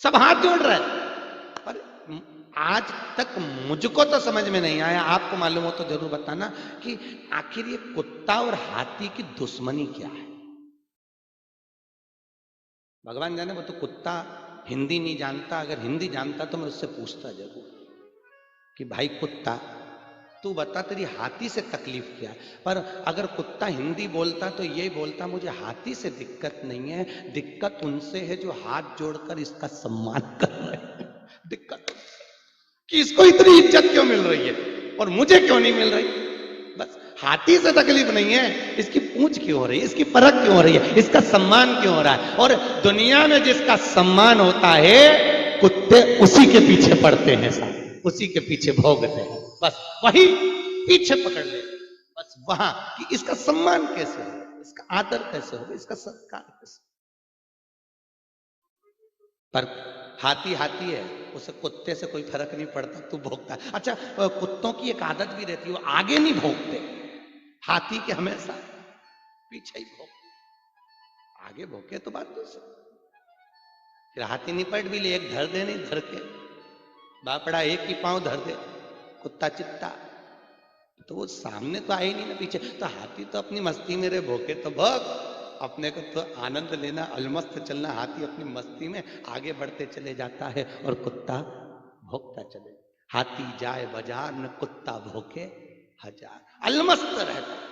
सब हाथ जोड़ रहे हैं। पर आज तक मुझको तो समझ में नहीं आया, आपको मालूम हो तो जरूर बताना कि आखिर ये कुत्ता और हाथी की दुश्मनी क्या है। भगवान जाने, वो तो कुत्ता हिंदी नहीं जानता, अगर हिंदी जानता तो मैं उससे पूछता जरूर कि भाई कुत्ता तू बता तेरी हाथी से तकलीफ क्या है। पर अगर कुत्ता हिंदी बोलता तो यही बोलता मुझे हाथी से दिक्कत नहीं है, दिक्कत उनसे है जो हाथ जोड़कर इसका सम्मान कर रहे हैं। दिक्कत कि इसको इतनी इज्जत क्यों मिल रही है और मुझे क्यों नहीं मिल रही। बस हाथी से तकलीफ नहीं है, इसकी पूंछ क्यों हो रही है, इसकी परख क्यों हो रही है, इसका सम्मान क्यों हो रहा है। और दुनिया में जिसका सम्मान होता है, कुत्ते उसी के पीछे पड़ते हैं साहब, उसी के पीछे भोगते हैं, बस वही पीछे पकड़ ले, बस वहां कि इसका सम्मान कैसे हो, इसका आदर कैसे हो, इसका सत्कार कैसे। पर हाथी हाथी है, उसे कुत्ते से कोई फर्क नहीं पड़ता, तू भोगता है। अच्छा, कुत्तों की एक आदत भी रहती है, वो आगे नहीं भोगते, हाथी के हमेशा पीछे ही भोगते, आगे भोगे तो बात दूसरी। फिर हाथी निपट भी ले, एक धर दे नहीं धर के, बापड़ा एक ही पांव धर दे, कुत्ता चित्ता, तो वो सामने तो आए नहीं ना पीछे। तो हाथी तो अपनी मस्ती में रे, भोगे तो भोग, अपने को तो आनंद लेना, अलमस्त चलना। हाथी अपनी मस्ती में आगे बढ़ते चले जाता है और कुत्ता भोगता चले। हाथी जाए बाजार न कुत्ता भोगे हजार, अलमस्त रहता है।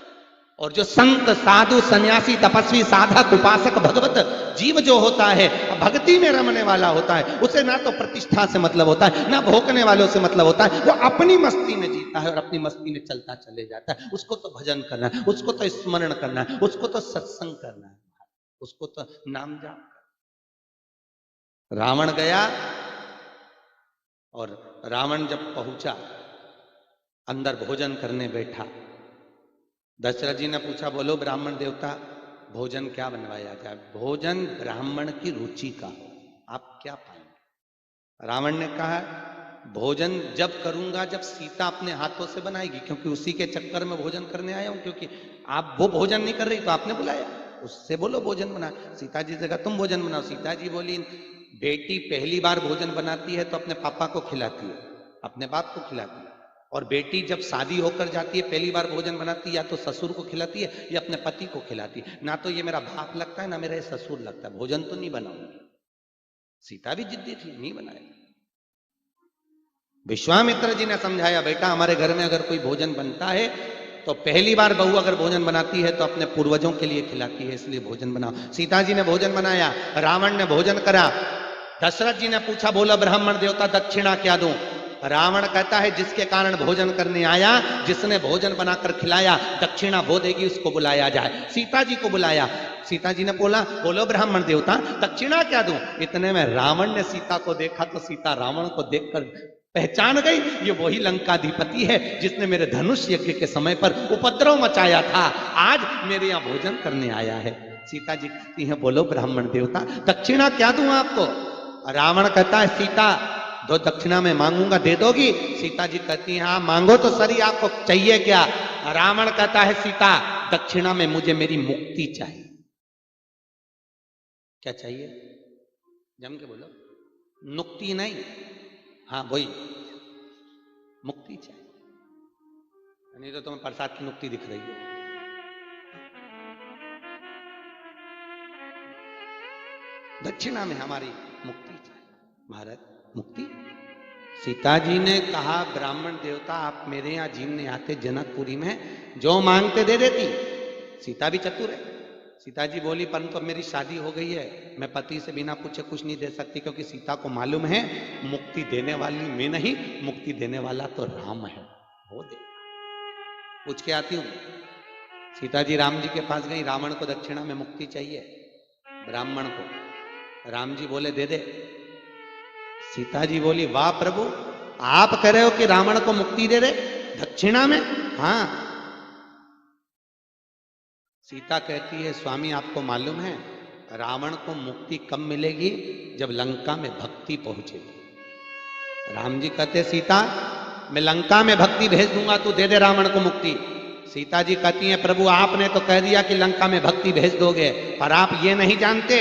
और जो संत साधु सन्यासी तपस्वी साधक उपासक भगवत जीव जो होता है, भक्ति में रमने वाला होता है, उसे ना तो प्रतिष्ठा से मतलब होता है, ना भोगने वालों से मतलब होता है। वो अपनी मस्ती में जीता है और अपनी मस्ती में चलता चले जाता है। उसको तो भजन करना है, उसको तो स्मरण करना है, उसको तो सत्संग करना है, उसको तो नाम जाप करना। रावण गया और रावण जब पहुंचा, अंदर भोजन करने बैठा, दशरथ जी ने पूछा, बोलो ब्राह्मण देवता, भोजन क्या बनवाया जाए। भोजन ब्राह्मण की रुचि का हो, आप क्या पाएंगे। रावण ने कहा, भोजन जब करूंगा जब सीता अपने हाथों से बनाएगी, क्योंकि उसी के चक्कर में भोजन करने आया हूं। क्योंकि आप वो भोजन नहीं कर रही तो आपने बुलाया, उससे बोलो भोजन बना। सीता जी से कहा तुम भोजन बनाओ। सीता जी बोली, बेटी पहली बार भोजन बनाती है तो अपने पापा को खिलाती है, अपने बाप को खिलाती है। और बेटी जब शादी होकर जाती है पहली बार भोजन बनाती है, या तो ससुर को खिलाती है या अपने पति को खिलाती है। ना तो ये मेरा बाप लगता है ना मेरा ये ससुर लगता है, भोजन तो नहीं बनाऊंगी। सीता भी जिद्दी थी, नहीं बनाया। विश्वामित्र जी ने समझाया, बेटा हमारे घर में अगर कोई भोजन बनता है तो पहली बार बहू अगर भोजन बनाती है तो अपने पूर्वजों के लिए खिलाती है, इसलिए भोजन बनाओ। सीता जी ने भोजन बनाया, रावण ने भोजन करा। दशरथ जी ने पूछा, बोला ब्राह्मण देवता दक्षिणा क्या दूं। रावण कहता है, जिसके कारण भोजन करने आया, जिसने भोजन बनाकर खिलाया, दक्षिणा वो देगी, उसको बुलाया जाए। सीता जी को बुलाया। सीता जी ने बोला, बोलो ब्राह्मण देवता दक्षिणा क्या दूं। इतने में रावण ने सीता को देखा तो सीता रावण को देखकर पहचान गई, ये वही लंकाधिपति है जिसने मेरे धनुष यज्ञ के समय पर उपद्रव मचाया था, आज मेरे यहां भोजन करने आया है। सीता जी कहती हैं, बोलो ब्राह्मण देवता दक्षिणा क्या दूं आपको। रावण कहता है, सीता दो दक्षिणा में मांगूंगा, दे दोगी। सीता जी कहती हैं, हाँ मांगो तो सही, आपको चाहिए क्या। रावण कहता है, सीता दक्षिणा में मुझे मेरी मुक्ति चाहिए। क्या चाहिए, जम के बोलो। मुक्ति नहीं, हाँ वही मुक्ति चाहिए, नहीं तो तुम्हें प्रसाद की मुक्ति दिख रही है। दक्षिणा में हमारी मुक्ति चाहिए, भारत मुक्ति। सीता जी ने कहा, ब्राह्मण देवता आप मेरे यहां जीवने आते जनकपुरी में, जो मांगते दे देती। सीता भी चतुर है। सीता जी बोली, परंतु अब मेरी शादी हो गई है, मैं पति से बिना पूछे कुछ नहीं दे सकती, क्योंकि सीता को मालूम है मुक्ति देने वाली मैं नहीं, मुक्ति देने वाला तो राम है, वो दे। पूछ के आती हूं। सीता जी राम जी के पास गई, रावण को दक्षिणा में मुक्ति चाहिए, ब्राह्मण को। राम जी बोले, दे दे। सीता जी बोली, वाह प्रभु, आप कह रहे हो कि रावण को मुक्ति दे दे दक्षिणा में। हाँ। सीता कहती है, स्वामी आपको मालूम है रावण को मुक्ति कब मिलेगी, जब लंका में भक्ति पहुंचेगी। राम जी कहते, सीता मैं लंका में भक्ति भेज दूंगा, तू दे दे रावण को मुक्ति। सीता जी कहती हैं, प्रभु आपने तो कह दिया कि लंका में भक्ति भेज दोगे, पर आप ये नहीं जानते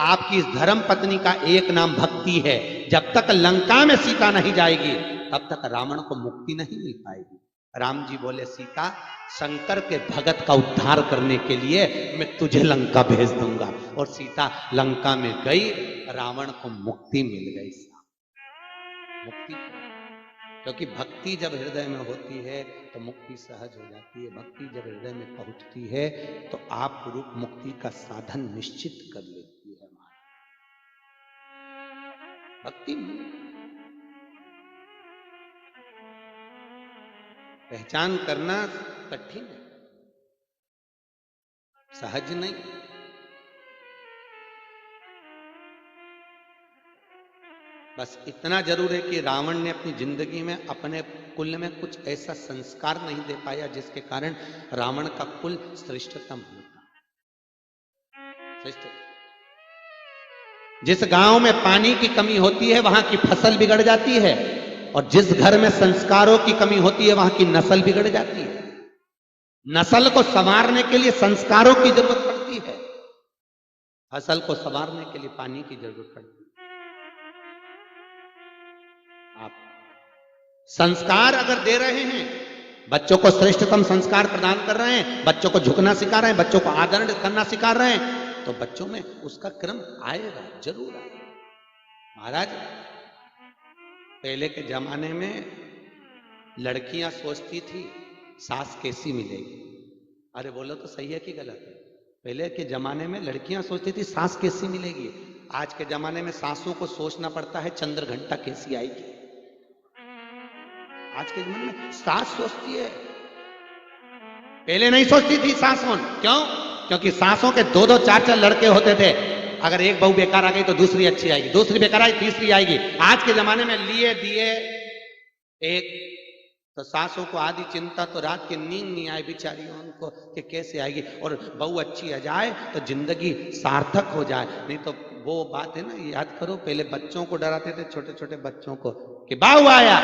आपकी इस धर्म पत्नी का एक नाम भक्ति है। जब तक लंका में सीता नहीं जाएगी तब तक रावण को मुक्ति नहीं मिल पाएगी। राम जी बोले, सीता शंकर के भगत का उद्धार करने के लिए मैं तुझे लंका भेज दूंगा। और सीता लंका में गई, रावण को मुक्ति मिल गई। मुक्ति, क्योंकि भक्ति जब हृदय में होती है तो मुक्ति सहज हो जाती है। भक्ति जब हृदय में पहुंचती है तो आप रूप मुक्ति का साधन निश्चित कर लेती है। भक्ति पहचान करना कठिन है, सहज नहीं। बस इतना जरूर है कि रावण ने अपनी जिंदगी में अपने कुल में कुछ ऐसा संस्कार नहीं दे पाया जिसके कारण रावण का कुल श्रेष्ठतम होता। श्रेष्ठ जिस गांव में पानी की कमी होती है वहां की फसल बिगड़ जाती है, और जिस घर में संस्कारों की कमी होती है वहां की नस्ल बिगड़ जाती है। नस्ल को संवारने के लिए संस्कारों की जरूरत पड़ती है, फसल को संवारने के लिए पानी की जरूरत पड़ती है। आप संस्कार अगर दे रहे हैं, बच्चों को श्रेष्ठतम संस्कार प्रदान कर रहे हैं, बच्चों को झुकना सिखा रहे हैं, बच्चों को आदर करना सिखा रहे हैं, तो बच्चों में उसका क्रम आएगा, जरूर आएगा। महाराज पहले के जमाने में लड़कियां सोचती थी सास कैसी मिलेगी। अरे बोलो तो सही है कि गलत है? पहले के जमाने में लड़कियां सोचती थी सास कैसी मिलेगी। आज के जमाने में सासों को सोचना पड़ता है चंद्र घंटा कैसी आएगी। आज के जमाने में सास सोचती है, पहले नहीं सोचती थी सासों। क्यों? क्योंकि सासों के दो दो चार चार लड़के होते थे। अगर एक बहू बेकार आ गई तो दूसरी अच्छी आएगी, दूसरी बेकार आई तीसरी आएगी। आज के जमाने में लिए दिए एक, तो सासों को आधी चिंता तो रात की नींद नहीं आए बेचारियों उनको कि कैसे आएगी, और बहू अच्छी आ जाए तो जिंदगी सार्थक हो जाए। नहीं तो वो बात है ना, याद करो पहले बच्चों को डराते थे, छोटे छोटे बच्चों को कि बहू आया,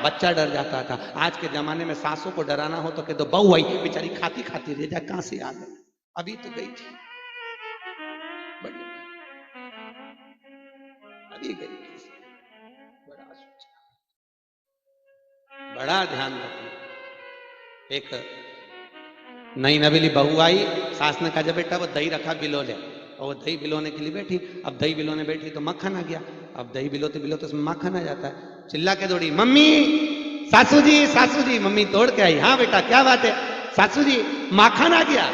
बच्चा डर जाता था। आज के जमाने में सासों को डराना हो तो कह दो बहू आई, बेचारी खाती खाती रह जाए, कहां से आ गई, अभी तो गई थी, अभी गई थी। बड़ा ध्यान रखना। एक नई नवेली बहू आई, सास ने कहा जब बेटा वो दही रखा बिलो ले, और वो दही बिलोने के लिए बैठी। अब दही बिलोने बैठी तो मक्खन आ गया। अब दही बिलोते बिलोते उसमें मक्खन आ जाता है। चिल्ला के दौड़ी, मम्मी सासू जी सासू जी। मम्मी दौड़ के आई, हाँ बेटा क्या बात है? सासू जी माखन आ गया।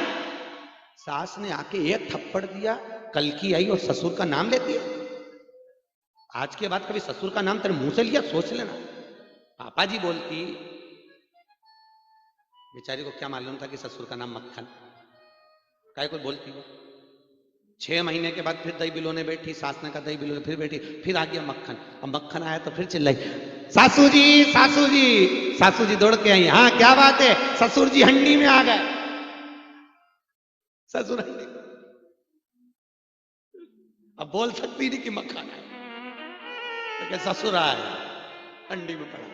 सास ने आके एक थप्पड़ दिया, कल की आई और ससुर का नाम लेती है। आज के बाद कभी ससुर का नाम तेरे मुंह से लिया, सोच लेना। पापा जी बोलती, बेचारी को क्या मालूम था कि ससुर का नाम मक्खन, काय को बोलती वो। 6 महीने के बाद फिर दही बिलोने बैठी, सास ने कहा दही बिलोने, फिर बैठी, फिर आ गया मक्खन। अब मक्खन आया तो फिर चिल्लाई, सासू जी सासू जी। सासू जी दौड़ के आई, हाँ क्या बात है? ससुर जी हंडी में आ गए। ससुर हंडी, अब बोल सकती नहीं कि मक्खन है, तो क्या ससुर आया हंडी में पड़ा,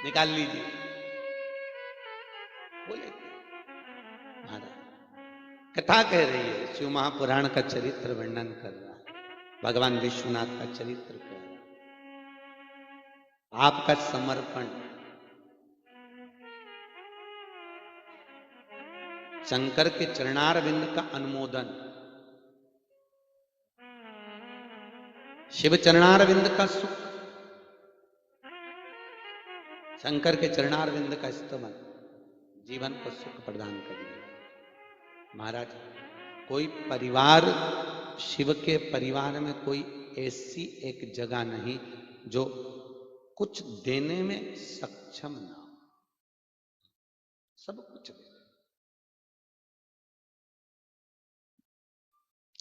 निकाल लीजिए। बोले महाराज कथा कह रही है, शिव महापुराण का चरित्र वर्णन कर रहा है, भगवान विश्वनाथ का चरित्र कह रहा है। आपका समर्पण, शंकर के चरणारविंद का अनुमोदन, शिव चरणारविंद का सुख, शंकर के चरणारविंद का स्तवन जीवन को सुख प्रदान करेगा। महाराज कोई परिवार, शिव के परिवार में कोई ऐसी एक जगह नहीं जो कुछ देने में सक्षम ना हो, सब कुछ दे,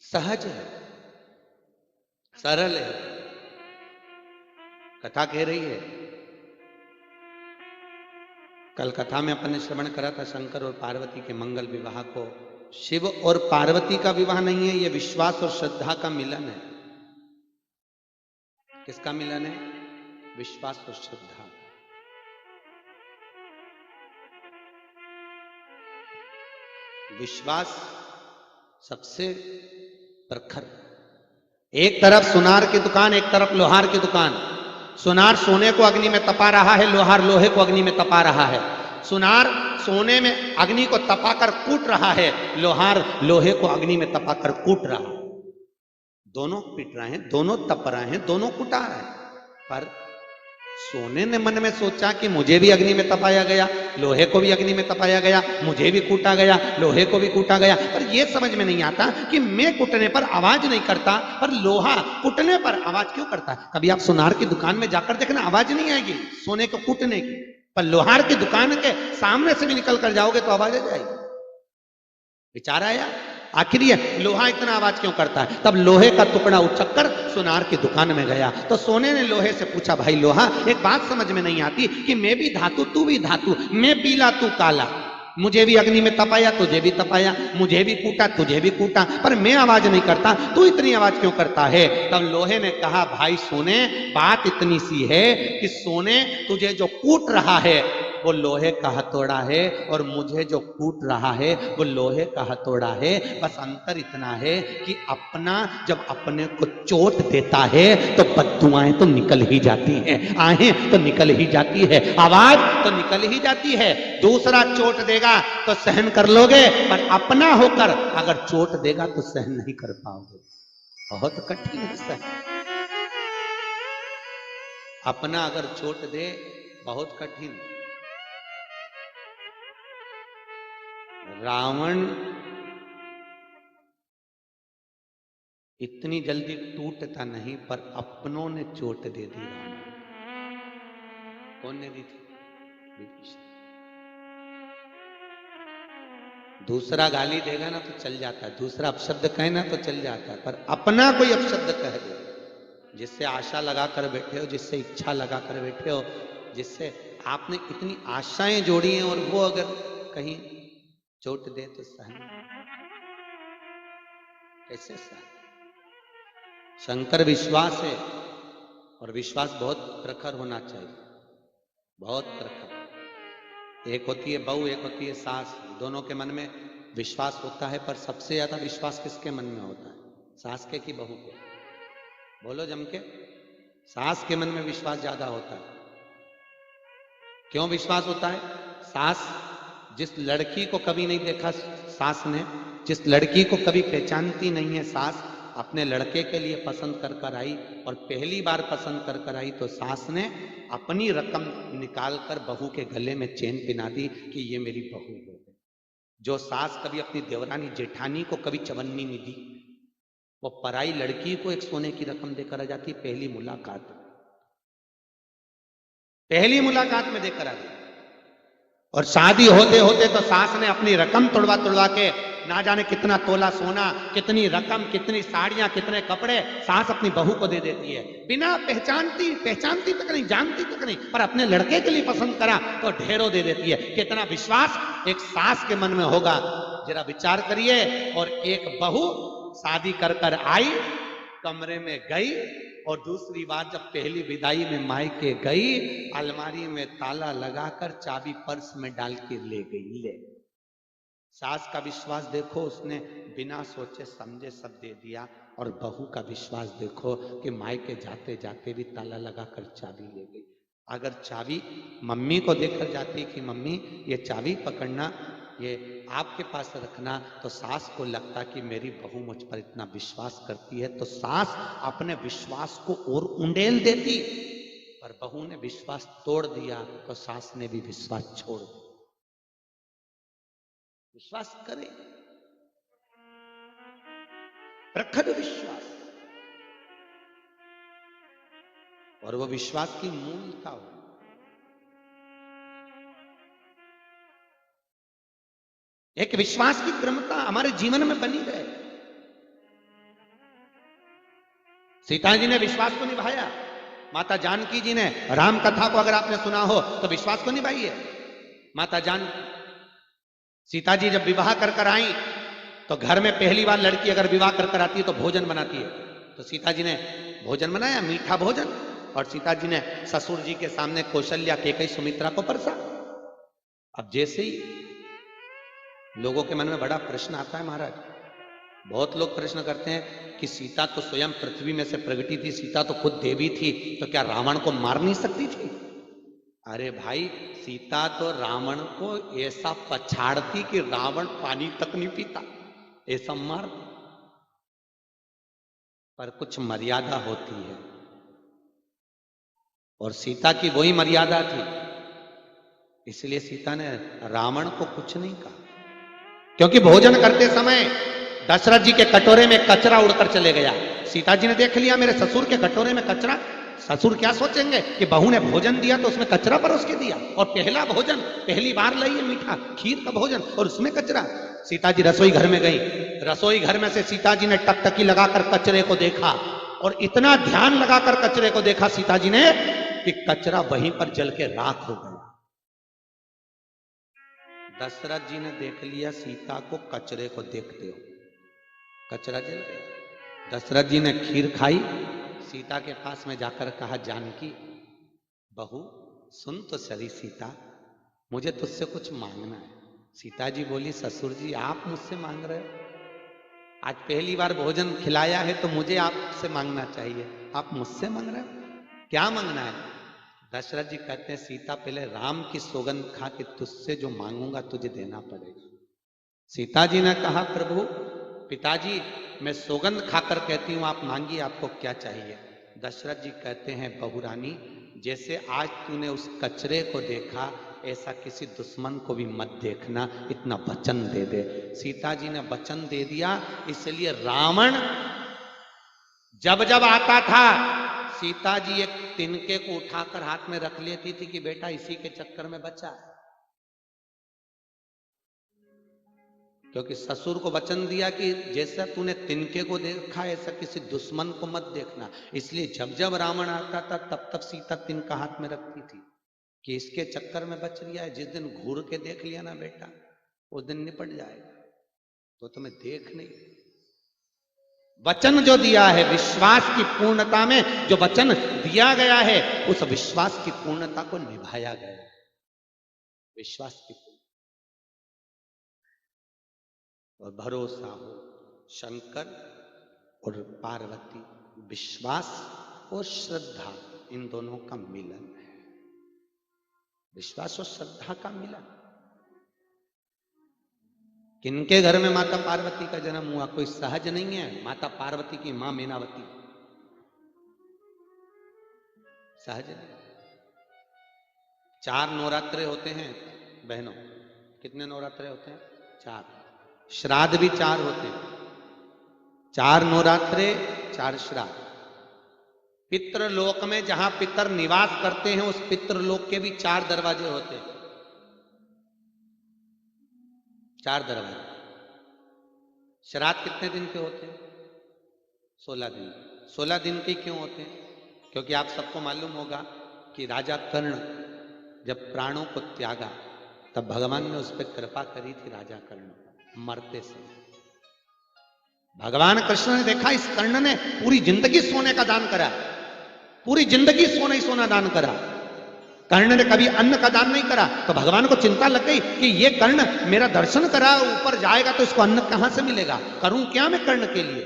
सहज है, सरल है। कथा कह रही है, कल कथा में अपन ने श्रवण करा था शंकर और पार्वती के मंगल विवाह को। शिव और पार्वती का विवाह नहीं है, यह विश्वास और श्रद्धा का मिलन है। किसका मिलन है? विश्वास और श्रद्धा। विश्वास सबसे प्रखर। एक तरफ सुनार की दुकान, एक तरफ लोहार की दुकान। सुनार सोने को अग्नि में तपा रहा है, लोहार लोहे को अग्नि में तपा रहा है। सुनार सोने में अग्नि को तपाकर कूट रहा है, लोहार लोहे को अग्नि में तपाकर कूट रहा है। दोनों पीट रहे हैं, दोनों तप रहे हैं, दोनों कुटा रहे हैं। पर सोने ने मन में सोचा कि मुझे भी अग्नि में तपाया गया, लोहे को भी अग्नि में तपाया गया, मुझे भी कूटा गया, लोहे को भी कूटा गया। पर यह समझ में नहीं आता कि मैं कुटने पर आवाज नहीं करता, पर लोहा कुटने पर आवाज क्यों करता है। कभी आप सुनार की दुकान में जाकर देखना, आवाज नहीं आएगी सोने को कूटने की, पर लोहार की दुकान के सामने से भी निकल कर जाओगे तो आवाज आ जाएगी। विचार आया, आखिर ये लोहा इतना आवाज क्यों करता है। तब लोहे का टुकड़ा उचक्कर सुनार की दुकान में गया तो सोने ने लोहे से पूछा, भाई लोहा, एक बात समझ में नहीं आती कि मैं भी धातु तू भी धातु, मैं पीला तू काला, मुझे भी अग्नि में तपाया तुझे भी तपाया, मुझे भी कूटा तुझे भी कूटा, पर मैं आवाज नहीं करता, तू इतनी आवाज क्यों करता है। तब लोहे ने कहा, भाई सोने, बात इतनी सी है कि सोने तुझे जो कूट रहा है वो लोहे का हथौड़ा है और मुझे जो कूट रहा है वो लोहे का हथौड़ा है। बस अंतर इतना है कि अपना जब अपने को चोट देता है तो बद्दुआएं तो निकल ही जाती हैं, आहें तो निकल ही जाती है, आवाज तो निकल ही जाती है। दूसरा चोट देगा तो सहन कर लोगे, पर अपना होकर अगर चोट देगा तो सहन नहीं कर पाओगे। बहुत कठिन है सहन। अपना अगर चोट दे बहुत कठिन। रावण इतनी जल्दी टूटता नहीं, पर अपनों ने चोट दे दी रावण। कौन ने दी थी? विभीषण। दूसरा गाली देगा ना तो चल जाता है, दूसरा अपशब्द कहे ना तो चल जाता है, पर अपना कोई अपशब्द कह दे, जिससे आशा लगा कर बैठे हो, जिससे इच्छा लगा कर बैठे हो, जिससे आपने इतनी आशाएं जोड़ी हैं, और वो अगर कहीं चोट दे तो सहन कैसे सहन। शंकर विश्वास है, और विश्वास बहुत प्रखर होना चाहिए, बहुत प्रखर। एक होती है बहू, एक होती है सास, दोनों के मन में विश्वास होता है, पर सबसे ज्यादा विश्वास किसके मन में होता है? सास के कि बहू के? बोलो जम के। सास के मन में विश्वास ज्यादा होता है। क्यों विश्वास होता है? सास जिस लड़की को कभी नहीं देखा सास ने, जिस लड़की को कभी पहचानती नहीं है सास, अपने लड़के के लिए पसंद कर कर आई, और पहली बार पसंद कर कर आई तो सास ने अपनी रकम निकालकर बहू के गले में चेन पहना दी कि ये मेरी बहू है। जो सास कभी अपनी देवरानी जेठानी को कभी चवन्नी नहीं दी, वो पराई लड़की को एक सोने की रकम देकर आ जाती। पहली मुलाकात में देकर आ गई। और शादी होते होते तो सास ने अपनी रकम तोड़वा के, ना जाने कितना तोला सोना, कितनी रकम, कितनी साड़ियां, कितने कपड़े सास अपनी बहू को दे देती है, बिना पहचानती तक नहीं, जानती तक नहीं, पर अपने लड़के के लिए पसंद करा तो ढेरों दे देती है। कितना विश्वास एक सास के मन में होगा, जरा विचार करिए। और एक बहू शादी कर कर आई, कमरे में गई, और दूसरी बार जब पहली विदाई में मायके गई, अलमारी में ताला लगाकर चाबी पर्स में डाल के ले गई। ले, सास का विश्वास देखो, उसने बिना सोचे समझे सब दे दिया। और बहू का विश्वास देखो कि मायके जाते जाते भी ताला लगाकर चाबी ले गई। अगर चाबी मम्मी को देकर जाती कि मम्मी ये चाबी पकड़ना, ये आपके पास रखना, तो सास को लगता कि मेरी बहू मुझ पर इतना विश्वास करती है, तो सास अपने विश्वास को और उंडेल देती। पर बहू ने विश्वास तोड़ दिया तो सास ने भी विश्वास छोड़ दिया। विश्वास करे, प्रखर विश्वास, और वो विश्वास की मूलता हो। एक विश्वास की क्रमता हमारे जीवन में बनी रहे। सीता जी ने विश्वास को निभाया, माता जानकी जी ने राम कथा को अगर आपने सुना हो तो विश्वास को निभाई है। माता जान सीता जी जब विवाह कर कर आई तो घर में पहली बार लड़की अगर विवाह कर कर आती है तो भोजन बनाती है। तो सीता जी ने भोजन बनाया, मीठा भोजन, और सीता जी ने ससुर जी के सामने कौशल्या, कैकेयी, सुमित्रा को परसा। अब जैसे ही लोगों के मन में बड़ा प्रश्न आता है महाराज, बहुत लोग प्रश्न करते हैं कि सीता तो स्वयं पृथ्वी में से प्रगटी थी, सीता तो खुद देवी थी, तो क्या रावण को मार नहीं सकती थी? अरे भाई, सीता तो रावण को ऐसा पछाड़ती कि रावण पानी तक नहीं पीता, ऐसा मार। पर कुछ मर्यादा होती है, और सीता की वही मर्यादा थी, इसलिए सीता ने रावण को कुछ नहीं कहा। क्योंकि भोजन करते समय दशरथ जी के कटोरे में कचरा उड़कर चले गया। सीता जी ने देख लिया मेरे ससुर के कटोरे में कचरा। ससुर क्या सोचेंगे कि बहू ने भोजन दिया तो उसमें कचरा परोस के दिया, और पहला भोजन, पहली बार लाई है मीठा खीर का भोजन, और उसमें कचरा। सीता जी रसोई घर में गई। रसोई घर में से सीता जी ने टकटकी लगाकर कचरे को देखा और इतना ध्यान लगाकर कचरे को देखा सीता जी ने कि कचरा वहीं पर जल के राख हो गया। दशरथ जी ने देख लिया सीता को कचरे को देखते हो, कचरा जल गया। दशरथ जी ने खीर खाई, सीता के पास में जाकर कहा, जानकी बहू सुन तो सही सीता, मुझे तुझसे कुछ मांगना है। सीता जी बोली, ससुर जी आप मुझसे मांग रहे हो? आज पहली बार भोजन खिलाया है तो मुझे आपसे मांगना चाहिए, आप मुझसे मांग रहे हो, क्या मांगना है? दशरथ जी कहते हैं, सीता पहले राम की सौगंध खा कि तुझसे जो मांगूंगा तुझे देना पड़ेगा। सीता जी ने कहा, प्रभु पिताजी मैं सौगंध खाकर कहती हूं, आप मांगिए, आपको क्या चाहिए? दशरथ जी कहते हैं, बहुरानी जैसे आज तूने उस कचरे को देखा ऐसा किसी दुश्मन को भी मत देखना, इतना वचन दे दे। सीता जी ने वचन दे दिया, इसलिए रावण जब जब आता था सीता जी एक तिनके को उठाकर हाथ में रख लेती थी कि बेटा इसी के चक्कर में बचा है, क्योंकि ससुर को वचन दिया कि जैसा तूने तिनके को देखा ऐसा किसी दुश्मन को मत देखना। इसलिए जब जब रावण आता था तब तब सीता तिनका हाथ में रखती थी कि इसके चक्कर में बच लिया है, जिस दिन घूर के देख लिया ना बेटा उस दिन निपट जाएगा, तो तुम्हें देख नहीं। वचन जो दिया है, विश्वास की पूर्णता में जो वचन दिया गया है उस विश्वास की पूर्णता को निभाया गया है। विश्वास की पूर्णता और भरोसा हो, शंकर और पार्वती, विश्वास और श्रद्धा, इन दोनों का मिलन है। विश्वास और श्रद्धा का मिलन। किनके घर में माता पार्वती का जन्म हुआ? कोई सहज नहीं है। माता पार्वती की मां मीनावती सहज नहीं। 4 नवरात्रे होते हैं बहनों। कितने नवरात्रे होते हैं? 4। श्राद्ध भी 4 होते हैं। 4 नवरात्रे 4 श्राद्ध। पितृलोक में जहां पितर निवास करते हैं उस पितृलोक के भी 4 दरवाजे होते हैं। 4 दरवाजे। श्राद्ध कितने दिन के होते हैं? 16 दिन। 16 दिन के क्यों होते हैं? क्योंकि आप सबको मालूम होगा कि राजा कर्ण जब प्राणों को त्यागा तब भगवान ने उस पर कृपा करी थी। राजा कर्ण मरते समय भगवान कृष्ण ने देखा इस कर्ण ने पूरी जिंदगी सोने का दान करा, पूरी जिंदगी सोना ही सोना दान करा। कर्ण ने कभी अन्न का दान नहीं करा, तो भगवान को चिंता लग गई कि ये कर्ण मेरा दर्शन करा, ऊपर जाएगा तो इसको अन्न कहां से मिलेगा, करूं क्या मैं कर्ण के लिए।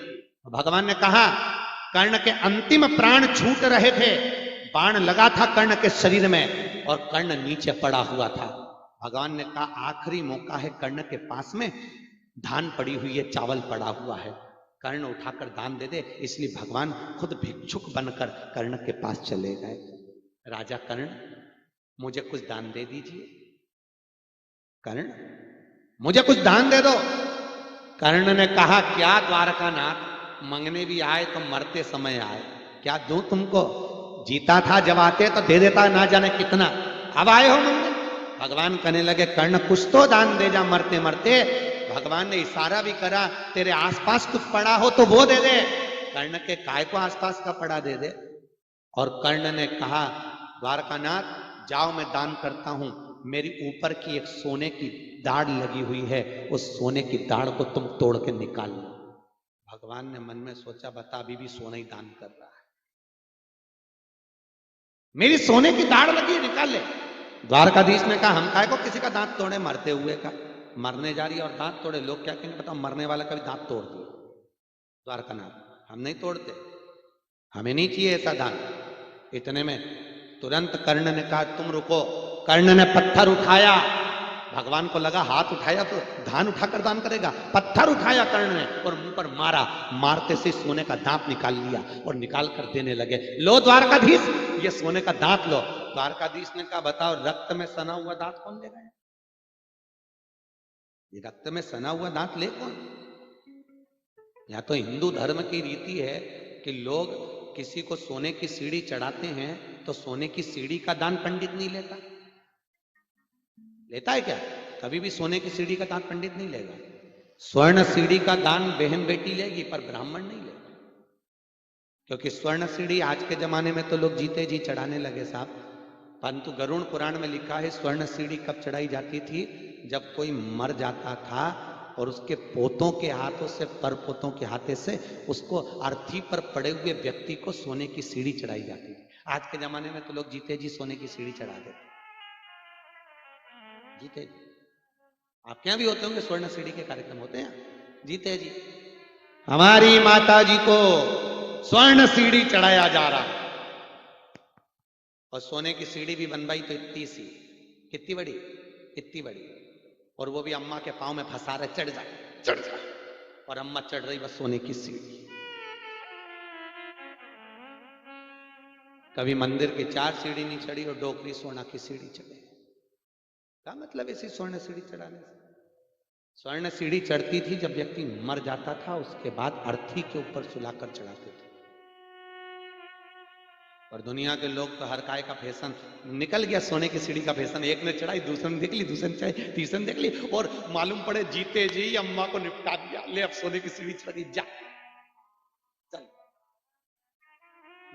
भगवान ने कहा, कर्ण के अंतिम प्राण छूट रहे थे, बाण लगा था कर्ण के शरीर में और कर्ण नीचे पड़ा हुआ था। भगवान ने कहा, आखिरी मौका है, कर्ण के पास में धान पड़ी हुई है, चावल पड़ा हुआ है, कर्ण उठाकर दान दे दे। इसलिए भगवान खुद भिक्षुक बनकर कर्ण के पास चले गए। राजा कर्ण मुझे कुछ दान दे दीजिए, कर्ण मुझे कुछ दान दे दो। कर्ण ने कहा, क्या द्वारकानाथ, मंगने भी आए तो मरते समय आए, क्या दूं तुमको? जीता था जब आते तो दे देता ना जाने कितना, अब आए हो मंगने। भगवान कहने लगे, कर्ण कुछ तो दान दे जा मरते मरते। भगवान ने इशारा भी करा, तेरे आसपास कुछ पड़ा हो तो वो दे दे। कर्ण के काय को आसपास का पड़ा दे दे। और कर्ण ने कहा, द्वारकानाथ जाओ मैं दान करता हूं, मेरी ऊपर की एक सोने की दाढ़ लगी हुई है, उस सोने की दाढ़ को तुम तोड़ के निकाल लो। भगवान ने मन में सोचा, बता अभी भी सोना ही दान कर रहा है, मेरी सोने की दाढ़ लगी, निकाल ले। द्वारकाधीश ने कहा, हम काय को किसी का दांत तोड़े, मरते हुए का, मरने जा रही है और दांत तोड़े, लोग क्या कहेंगे बताओ, मरने वाला का भी दांत तोड़ दिए। द्वारकानाथ हम नहीं तोड़ते, हमें नहीं चाहिए ऐसा दान। इतने में तुरंत कर्ण ने कहा, तुम रुको। कर्ण ने पत्थर उठाया, भगवान को लगा हाथ उठाया तो धान उठाकर दान करेगा, पत्थर उठाया कर्ण ने और मुंह पर मारा, मारते से सोने का दांत निकाल लिया और निकाल कर देने लगे, लो द्वारकाधीश ये सोने का दांत लो। द्वारकाधीश ने कहा, बताओ रक्त में सना हुआ दांत कौन लेगा? ये रक्त में सना हुआ दांत ले कौन? या तो हिंदू धर्म की रीति है कि लोग किसी को सोने की सीढ़ी चढ़ाते हैं तो सोने की सीढ़ी का दान पंडित नहीं लेता है क्या? कभी भी सोने की सीढ़ी का दान पंडित नहीं लेगा। स्वर्ण सीढ़ी का दान बहन बेटी लेगी पर ब्राह्मण नहीं लेगा, क्योंकि स्वर्ण सीढ़ी आज के जमाने में तो लोग जीते जी चढ़ाने लगे साहब, परंतु गरुड़ पुराण में लिखा है स्वर्ण सीढ़ी कब चढ़ाई जाती थी, जब कोई मर जाता था और उसके पोतों के हाथों से, पर पोतों के हाथे से उसको अर्थी पर पड़े हुए व्यक्ति को सोने की सीढ़ी चढ़ाई जाती थी। आज के जमाने में तो लोग जीते जी सोने की सीढ़ी चढ़ा देते, जीते जी। आपके यहां भी होते होंगे स्वर्ण सीढ़ी के कार्यक्रम होते हैं, जीते जी। हमारी माता जी को स्वर्ण सीढ़ी चढ़ाया जा रहा, और सोने की सीढ़ी भी बनवाई तो इतनी सी, कितनी बड़ी, इतनी बड़ी, और वो भी अम्मा के पांव में फंसा रहे, चढ़ जा चढ़ जा, और अम्मा चढ़ रही बस सोने की सीढ़ी। कभी मंदिर की 4 सीढ़ी नहीं चढ़ी और डोकरी सोना की सीढ़ी चढ़े। क्या मतलब इसी स्वर्ण सीढ़ी चढ़ाने से? स्वर्ण सीढ़ी चढ़ती थी जब व्यक्ति मर जाता था, उसके बाद अर्थी के ऊपर सुलाकर चढ़ाते थे। और दुनिया के लोग तो हर काय का फैशन निकल गया, सोने की सीढ़ी का फैशन, एक ने चढ़ाई, दूसरे ने देख ली, दूसरे ने चढ़ाई, तीसरे ने देख ली, और मालूम पड़े जीते जी अम्मा को निपटा दिया, ले अब सोने की सीढ़ी चढ़ी, जा चल।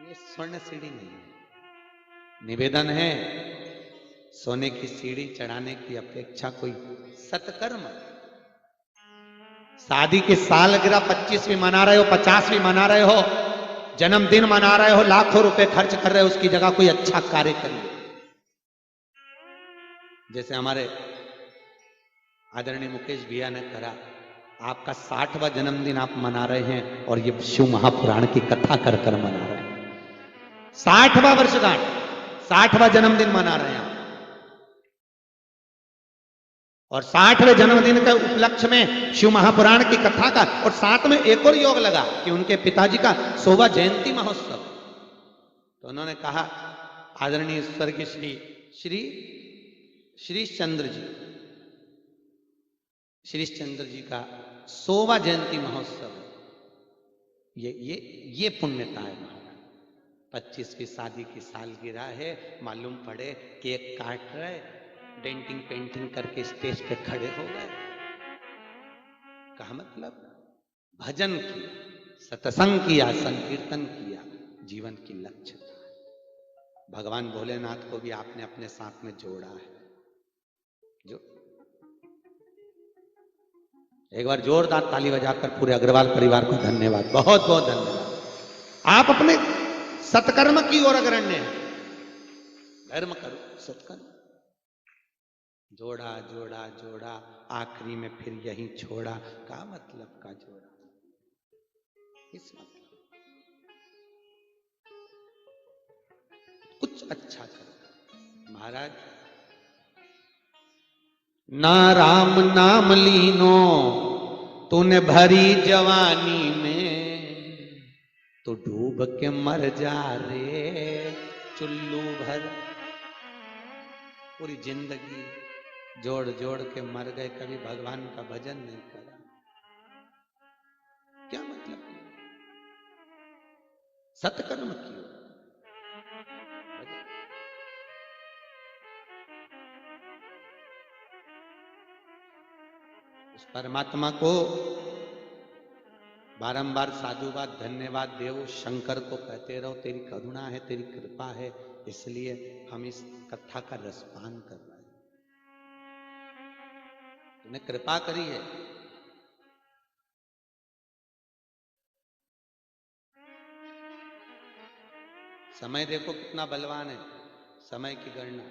ये स्वर्ण सीढ़ी नहीं है। निवेदन है, सोने की सीढ़ी चढ़ाने की अपेक्षा कोई सत्कर्म, शादी की सालगिरह 25वीं मना रहे हो, 50वीं मना रहे हो, जन्मदिन मना रहे हो, लाखों रुपए खर्च कर रहे हो, उसकी जगह कोई अच्छा कार्य करिए। जैसे हमारे आदरणीय मुकेश भैया ने करा, आपका 60वां जन्मदिन आप मना रहे हैं और ये शिव महापुराण की कथा कर कर मना रहे हैं। 60वां वर्षगांठ, 60वां जन्मदिन मना रहे हैं, और 60वें जन्मदिन के उपलक्ष्य में शिव महापुराण की कथा का, और साथ में एक और योग लगा कि उनके पिताजी का 100वां जयंती महोत्सव। तो उन्होंने कहा आदरणीय स्वर्गीय श्री चंद्र जी का 100वां जयंती महोत्सव, ये पुण्यता है महाराज। 25वीं शादी की सालगिरह है, मालूम पड़े केक काट रहे, डेंटिंग पेंटिंग करके स्टेज पे खड़े हो गए। कहा मतलब भजन किया, सत्संग किया, संकीर्तन किया, जीवन की लक्ष्य था। भगवान भोलेनाथ को भी आपने अपने साथ में जोड़ा है। जो एक बार जोरदार ताली बजाकर पूरे अग्रवाल परिवार को धन्यवाद, बहुत बहुत धन्यवाद। आप अपने सत्कर्म की ओर अग्रण्य हैं। धर्म करो, सत्कर्म, जोड़ा जोड़ा जोड़ा, आखिरी में फिर यही छोड़ा। का मतलब का जोड़ा, इस मतलब कुछ अच्छा करो महाराज। ना राम नाम लीनो तूने भरी जवानी में, तो डूब के मर जा रे चुल्लू भर। पूरी जिंदगी जोड़ जोड़ के मर गए, कभी भगवान का भजन नहीं करा। क्या मतलब? सत्कर्म कियो। उस परमात्मा को बारंबार साधुवाद धन्यवाद देव, शंकर को कहते रहो तेरी करुणा है, तेरी कृपा है, इसलिए हम इस कथा का रसपान कर रहे हैं। तूने कृपा करी है। समय देखो कितना बलवान है, समय की गणना।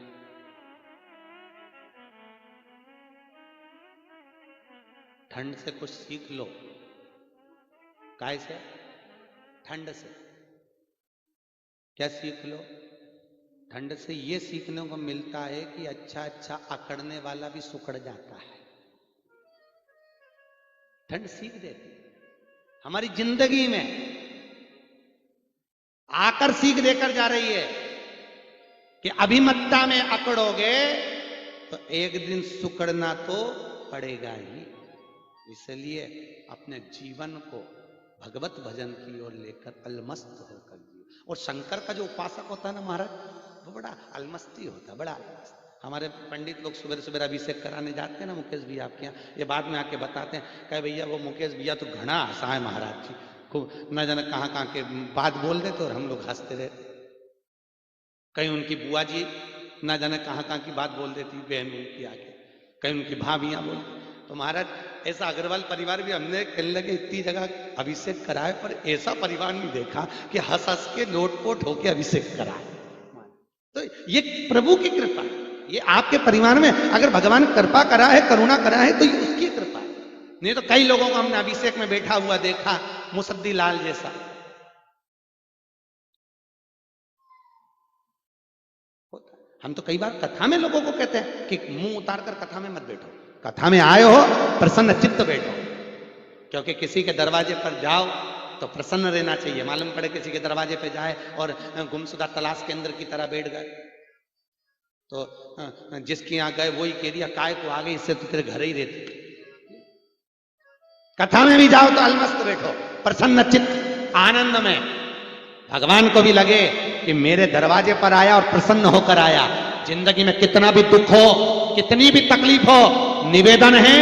ठंड से कुछ सीख लो। काय से? ठंड से। क्या सीख लो? ठंड से ये सीखने को मिलता है कि अच्छा अच्छा अकड़ने वाला भी सुकड़ जाता है। ठंड सीख देती हमारी जिंदगी में, आकर सीख देकर जा रही है कि अभिमत्ता में अकड़ोगे तो एक दिन सुकड़ना तो पड़ेगा ही। इसलिए अपने जीवन को भगवत भजन की ओर लेकर अलमस्त होकर जियो। और शंकर का जो उपासक होता है ना महाराज, वो बड़ा अलमस्ती होता है, बड़ा अलमस्त। हमारे पंडित लोग सुबह सुबह अभिषेक कराने जाते हैं ना, मुकेश भैया आपके यहाँ, ये बाद में आके बताते हैं, कहे भैया वो मुकेश भैया तो घना हंसा है महाराज जी को, न जाने कहाँ के बात बोल देते और हम लोग हंसते रहते। कहीं उनकी बुआ जी न जाने कहाँ की बात बोल देती बहन की आके, कहीं उनकी भाभियाँ बोल। तो महाराज ऐसा अग्रवाल परिवार भी हमने कहने लगे इतनी जगह अभिषेक कराए, पर ऐसा परिवार नहीं देखा कि हंस हंस के लोटपोट होके अभिषेक कराए। तो ये प्रभु की कृपा है, ये आपके परिवार में अगर भगवान कृपा करा है, करुणा करा है, तो ये उसकी कृपा है। नहीं तो कई लोगों को हमने अभिषेक में बैठा हुआ देखा, मुसद्दी लाल जैसा। हम तो कई बार कथा में लोगों को कहते हैं कि मुंह उतार कर कथा में मत बैठो, कथा में आए हो प्रसन्न चित्त बैठो, क्योंकि किसी के दरवाजे पर जाओ तो प्रसन्न रहना चाहिए। मालूम पड़े किसी के दरवाजे पे जाए और गुमशुदा तलाश केंद्र की तरह बैठ गए, तो जिसके यहाँ गए वही कह दिया काय को आ गई, इससे तो तेरे घर ही रहते। कथा में भी जाओ तो अलमस्त बैठो, प्रसन्न चित्त आनंद में, भगवान को भी लगे कि मेरे दरवाजे पर आया और प्रसन्न होकर आया। जिंदगी में कितना भी दुख हो, कितनी भी तकलीफ हो, निवेदन है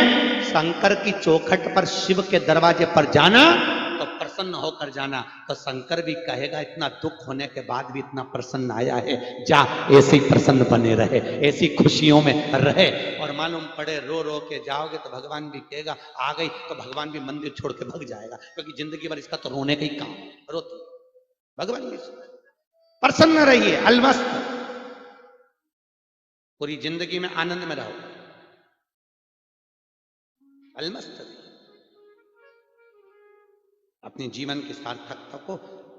शंकर की चौखट पर शिव के दरवाजे पर जाना तो प्रसन्न होकर जाना। तो शंकर भी कहेगा इतना दुख होने के बाद भी इतना प्रसन्न आया है, जा ऐसे ही प्रसन्न बने रहे, ऐसी खुशियों में रहे। और मालूम पड़े रो रो के जाओगे तो भगवान भी कहेगा आ गई, तो भगवान भी मंदिर छोड़ के भग जाएगा, क्योंकि जिंदगी भर इसका तो रोने का ही काम है, रोती भगवान भी। प्रसन्न रहिए, अलमस्त, पूरी जिंदगी में आनंद में रहो, अलमस्त रहिए। अपने जीवन की सार्थकता को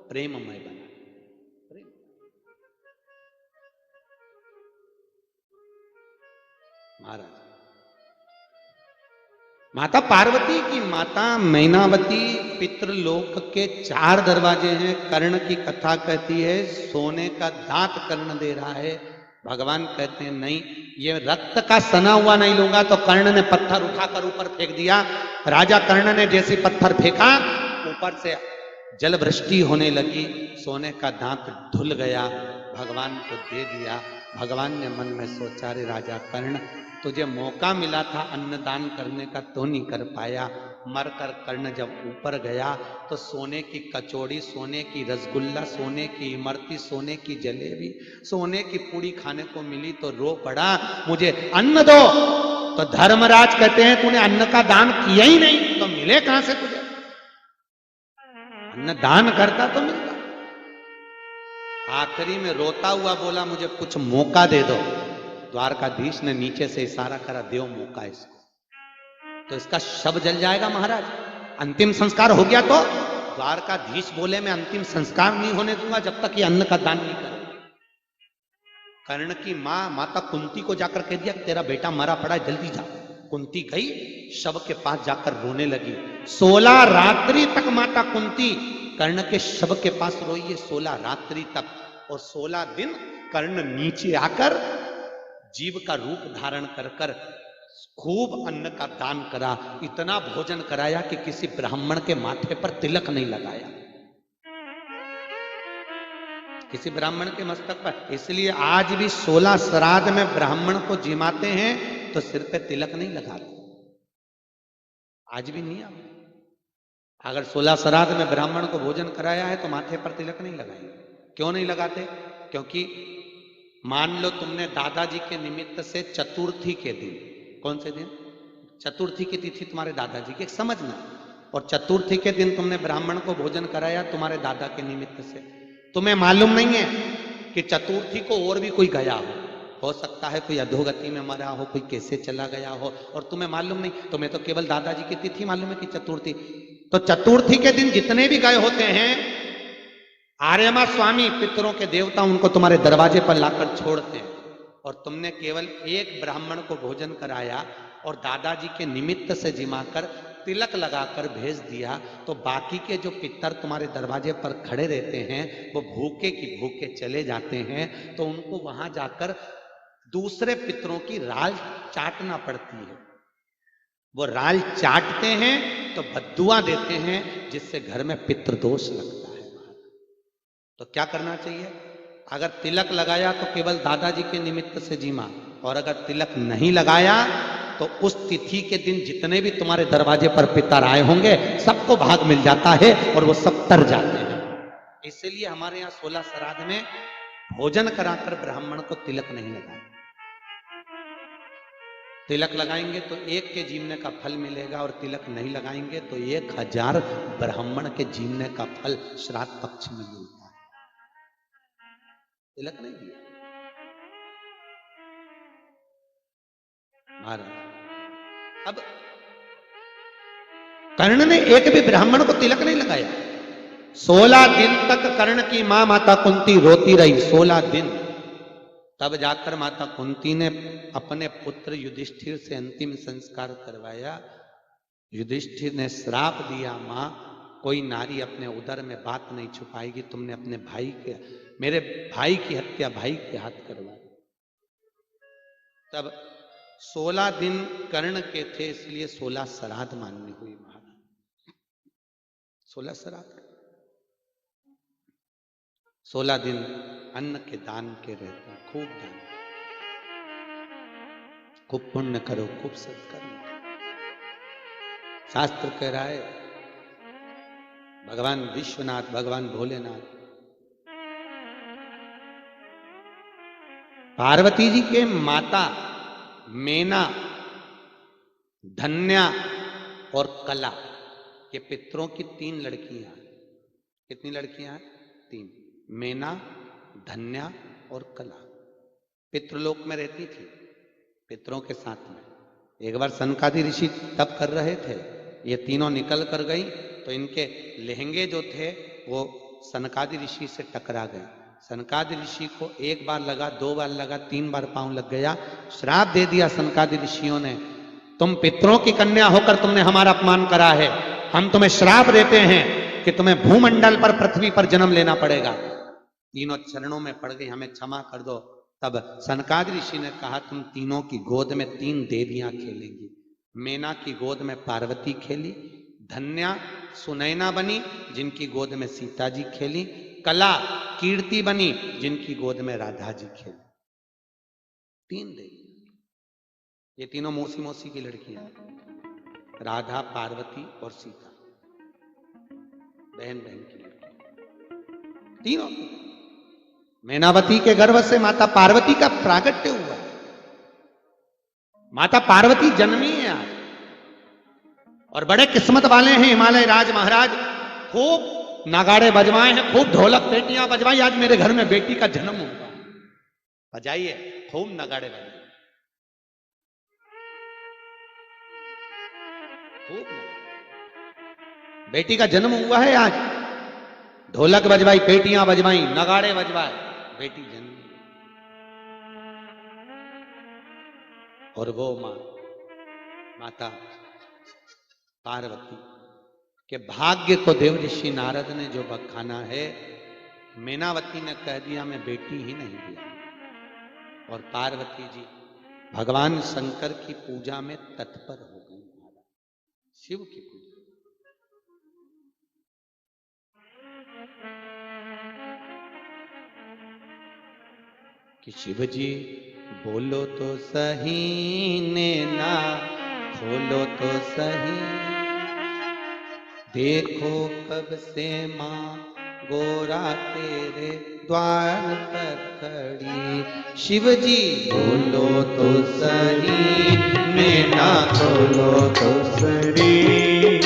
प्रेममय बना। महाराज माता पार्वती की माता मैनावती पितृलोक के 4 दरवाजे हैं। कर्ण की कथा कहती है सोने का दांत कर्ण दे रहा है, भगवान कहते हैं नहीं, ये रक्त का सना हुआ नहीं लूंगा। तो कर्ण ने पत्थर उठाकर ऊपर फेंक दिया। राजा कर्ण ने जैसे पत्थर फेंका, ऊपर से जल वृष्टि होने लगी, सोने का दांत धुल गया, भगवान को दे दिया। भगवान ने मन में सोचा रे राजा कर्ण, तुझे मौका मिला था अन्नदान करने का तो नहीं कर पाया। मरकर कर्ण जब ऊपर गया तो सोने की कचौड़ी, सोने की रसगुल्ला, सोने की इमरती, सोने की जलेबी, सोने की पूड़ी खाने को मिली तो रो पड़ा मुझे अन्न दो। तो धर्मराज कहते हैं तूने अन्न का दान किया ही नहीं तो मिले कहां से तुझे? अन्न दान करता तो मिलता। आखिरी में रोता हुआ बोला मुझे कुछ मौका दे दो। द्वारकाधीश ने नीचे से इशारा करा, देव मौका इसको, तो इसका शव जल जाएगा महाराज। अंतिम संस्कार हो गया तो द्वारकाधीश बोले मैं अंतिम संस्कार नहीं होने दूंगा जब तक ये अन्न का दान नहीं करे। कर्ण की मां माता कुंती को जाकर कह दिया तेरा बेटा मरा पड़ा है, जल्दी जा। कुंती गई, शव के पास जाकर रोने लगी। 16 रात्रि तक माता कुंती कर्ण के शव के पास रोई है, 16 रात्रि तक। और 16 दिन कर्ण नीचे आकर जीव का रूप धारण कर कर खूब अन्न का दान करा। इतना भोजन कराया कि किसी ब्राह्मण के माथे पर तिलक नहीं लगाया, किसी ब्राह्मण के मस्तक पर। इसलिए आज भी 16 श्राद्ध में ब्राह्मण को जिमाते हैं तो सिर पे तिलक नहीं लगाते, आज भी नियम। अगर 16 श्राद्ध में ब्राह्मण को भोजन कराया है तो माथे पर तिलक नहीं लगाएंगे। क्यों नहीं लगाते? क्योंकि मान लो तुमने दादाजी के निमित्त से चतुर्थी के दिन, कौन से दिन? चतुर्थी की तिथि तुम्हारे दादाजी की, समझना। और चतुर्थी के दिन तुमने ब्राह्मण को भोजन कराया तुम्हारे दादा के निमित्त से। तुम्हें मालूम नहीं है कि चतुर्थी को और भी कोई गया हो सकता है कोई अधोगति में मरा हो, कोई कैसे चला गया हो, और तुम्हें मालूम नहीं। तुम्हें तो केवल दादाजी की तिथि मालूम है कि चतुर्थी। तो चतुर्थी के दिन जितने भी गए होते हैं आर्यमा स्वामी पितरों के देवता उनको तुम्हारे दरवाजे पर लाकर छोड़ते हैं। और तुमने केवल एक ब्राह्मण को भोजन कराया और दादाजी के निमित्त से जिमाकर तिलक लगाकर भेज दिया, तो बाकी के जो पितर तुम्हारे दरवाजे पर खड़े रहते हैं वो भूखे की भूखे चले जाते हैं। तो उनको वहां जाकर दूसरे पितरों की राल चाटना पड़ती है। वो राल चाटते हैं तो बद्दुआ देते हैं, जिससे घर में पितृदोष लगता है। तो क्या करना चाहिए? अगर तिलक लगाया तो केवल दादाजी के निमित्त से जीमा, और अगर तिलक नहीं लगाया तो उस तिथि के दिन जितने भी तुम्हारे दरवाजे पर पितर आए होंगे सबको भाग मिल जाता है और वो सब तर जाते हैं। इसीलिए हमारे यहाँ 16 श्राद्ध में भोजन कराकर ब्राह्मण को तिलक नहीं लगाया। तिलक लगाएंगे तो एक के जीवने का फल मिलेगा, और तिलक नहीं लगाएंगे तो 1000 ब्राह्मण के जीवने का फल श्राद्ध पक्ष में मिलता है। तिलक नहीं दिया महाराज। अब कर्ण ने एक भी ब्राह्मण को तिलक नहीं लगाया। 16 दिन तक कर्ण की मां माता कुंती रोती रही, 16 दिन। तब जाकर माता कुंती ने अपने पुत्र युधिष्ठिर से अंतिम संस्कार करवाया। युधिष्ठिर ने श्राप दिया, मां कोई नारी अपने उदर में बात नहीं छुपाएगी, तुमने अपने भाई के, मेरे भाई की हत्या भाई के हाथ करवाई। तब 16 दिन कर्ण के थे, इसलिए 16 श्राद्ध माननी हुई महाराज। 16 श्राद्ध, 16 दिन अन्न के दान के रहते हैं। खूब दान, खूब पुण्य करो, खूब सत्कर्म। शास्त्र कह रहा है भगवान विश्वनाथ, भगवान भोलेनाथ पार्वती जी के माता मेना, धन्या और कला के पितरों की 3 लड़कियां। कितनी लड़कियां हैं? 3। मेना, धन्या और कला पितृलोक में रहती थी, पितरों के साथ में। एक बार सनकादि ऋषि तप कर रहे थे, ये तीनों निकल कर गई तो इनके लहंगे जो थे वो सनकादि ऋषि से टकरा गए। सनकादि ऋषि को 1 बार लगा, 2 बार लगा, 3 बार पांव लग गया। श्राप दे दिया सनकादि ऋषियों ने, तुम पितरों की कन्या होकर तुमने हमारा अपमान करा है, हम तुम्हें श्राप देते हैं कि तुम्हें भूमंडल पर, पृथ्वी पर जन्म लेना पड़ेगा। तीनों चरणों में पड़ गई, हमें क्षमा कर दो। तब सनकादि ऋषि ने कहा, तुम तीनों की गोद में 3 देवियां खेलेंगी। मेना की गोद में पार्वती खेली, धन्या सुनैना बनी जिनकी गोद में सीता जी खेली, कला कीर्ति बनी जिनकी गोद में राधा जी खेली। 3 देवी, ये तीनों मौसी मौसी की लड़कियां, राधा, पार्वती और सीता, बहन बहन की लड़की। तीनों मैनावती के गर्भ से माता पार्वती का प्रागट्य हुआ। माता पार्वती जन्मी है आज, और बड़े किस्मत वाले हैं हिमालय राज महाराज। खूब नगाड़े बजवाए हैं, खूब ढोलक पेटियां बजवाई। आज मेरे घर में बेटी का जन्म हुआ, बजाइए, खूब नगाड़े बजाइए, खूब बेटी का जन्म हुआ है आज। ढोलक बजवाई, पेटियां बजवाई, नगाड़े बजवाए, बेटी जन्मी। और वो माता पार्वती के भाग्य को देव ऋषि नारद ने जो बखाना है, मैनावती ने कह दिया मैं बेटी ही नहीं दिया। और पार्वती जी भगवान शंकर की पूजा में तत्पर हो गई, शिव की पूजा। कि शिव जी बोलो तो सही, नैना खोलो तो सही, देखो कब से माँ गोरा तेरे द्वार पर खड़ी। शिव जी बोलो तो सही, नैना खोलो तो सरी,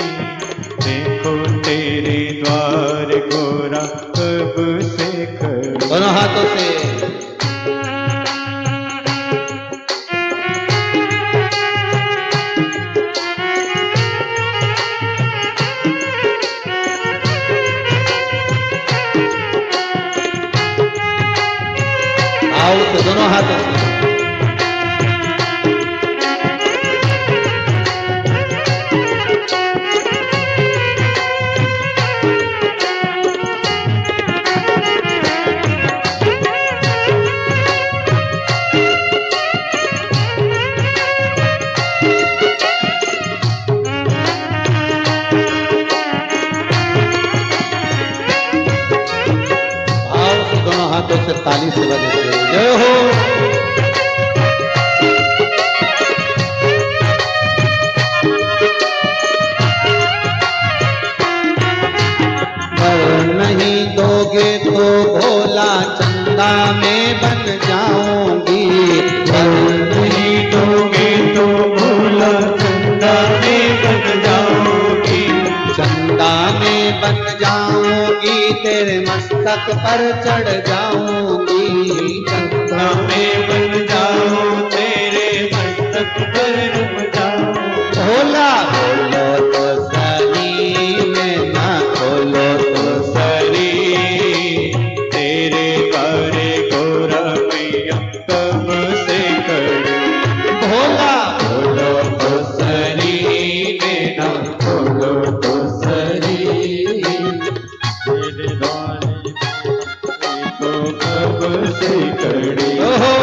देखो तेरे द्वार गोरा कब से खड़ी। दोनों हाथों से दोनों हाथों से ताली से बजे जय हो। पर नहीं दोगे तो भोला चंदा में बन जाऊंगी। पर नहीं दोगे तो भोला चंदा में बन जाऊंगी। चंदा में बन जाऊंगी, तेरे मस्तक पर चढ़ जाऊंगी। चंदा में बन जाऊं, तेरे मस्तक पर रुक जाऊं। भोला बोलो तो सही में ना खोलो तो सरी तेरे द्वारे गोरा मैया कब से खड़ी। भोला बोलो तो सरी में ना खोलो तो सरी तेरे द्वारे तो कब से खड़ी। ओहो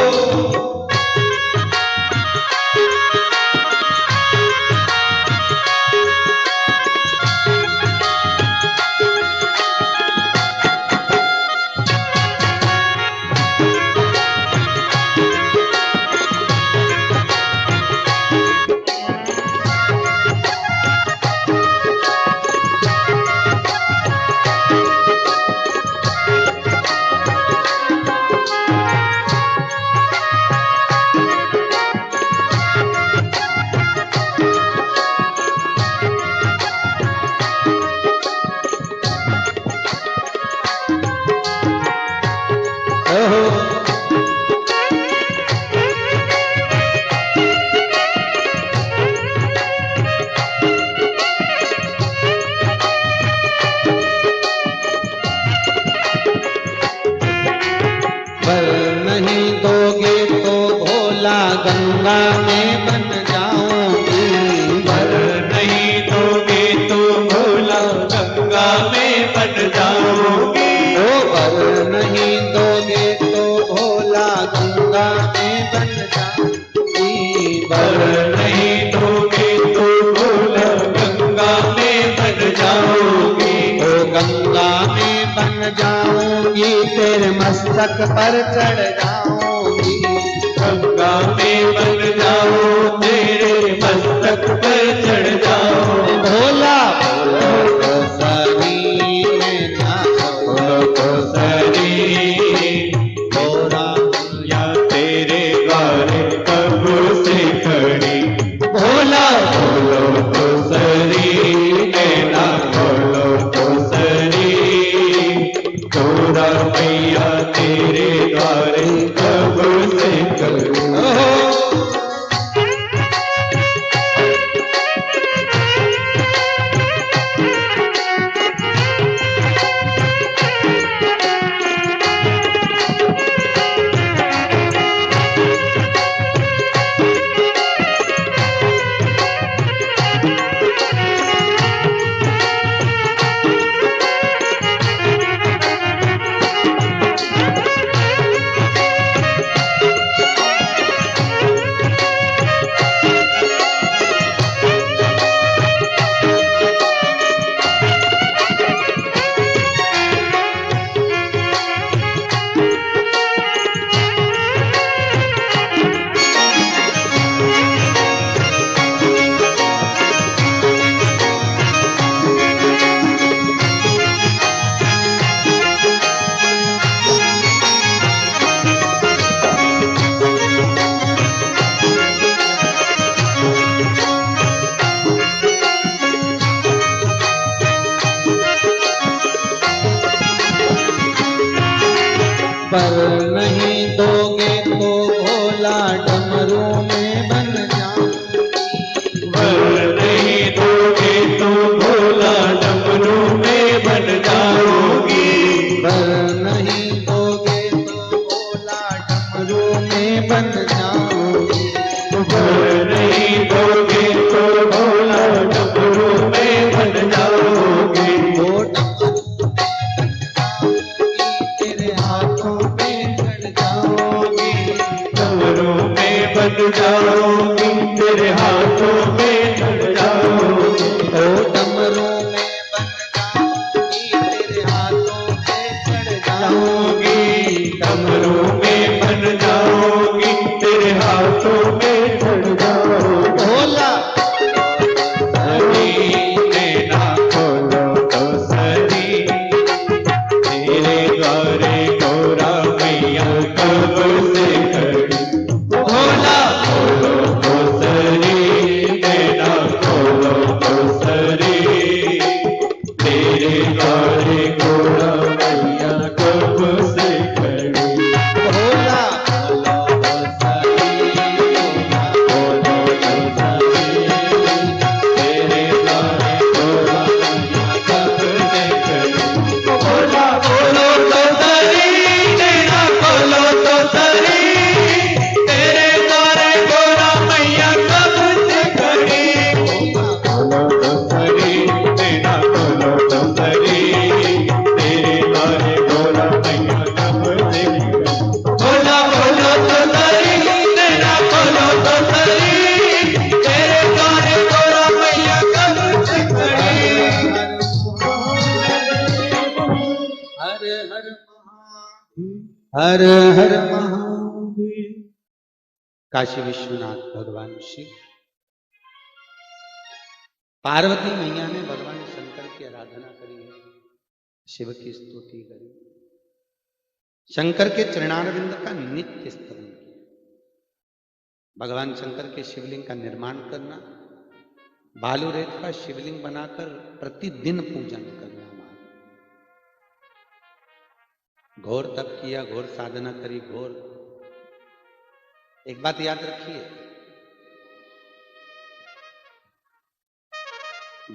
पर नहीं दोगे तो भोला गंगा में बन जाऊंगी। पर नहीं दोगे तो भोला गंगा में बन जाओगे। ओ पर नहीं दोगे तो भोला गंगा में बन जाऊंगी। पर नहीं दोगे तो भोला गंगा में बन जाओगे। ओ गंगा में बन जाऊंगी, तेरे मस्तक पर चढ़ जाऊंगी। गंगा में बन जाओ, तेरे मस्तक पर चढ़ जाओ। भोला बोलो तो सही में ना बोलो तो सरी गोरा या तेरे द्वारे कब से खड़ी। भोला बोलो तो सरी नैना बोलो तो सरी गोरा मैया तेरे द्वारे कब से खड़ी। ओहो हर हर महादेव। काशी विश्वनाथ भगवान शिव, पार्वती मैया ने भगवान शंकर की आराधना करी है, शिव की स्तुति करी, शंकर के चरणारविंद का नित्य स्तवन किया। भगवान शंकर के शिवलिंग का निर्माण करना, बालू रेत का शिवलिंग बनाकर प्रतिदिन पूजन करना, घोर तप किया, घोर साधना करी, घोर। एक बात याद रखिए,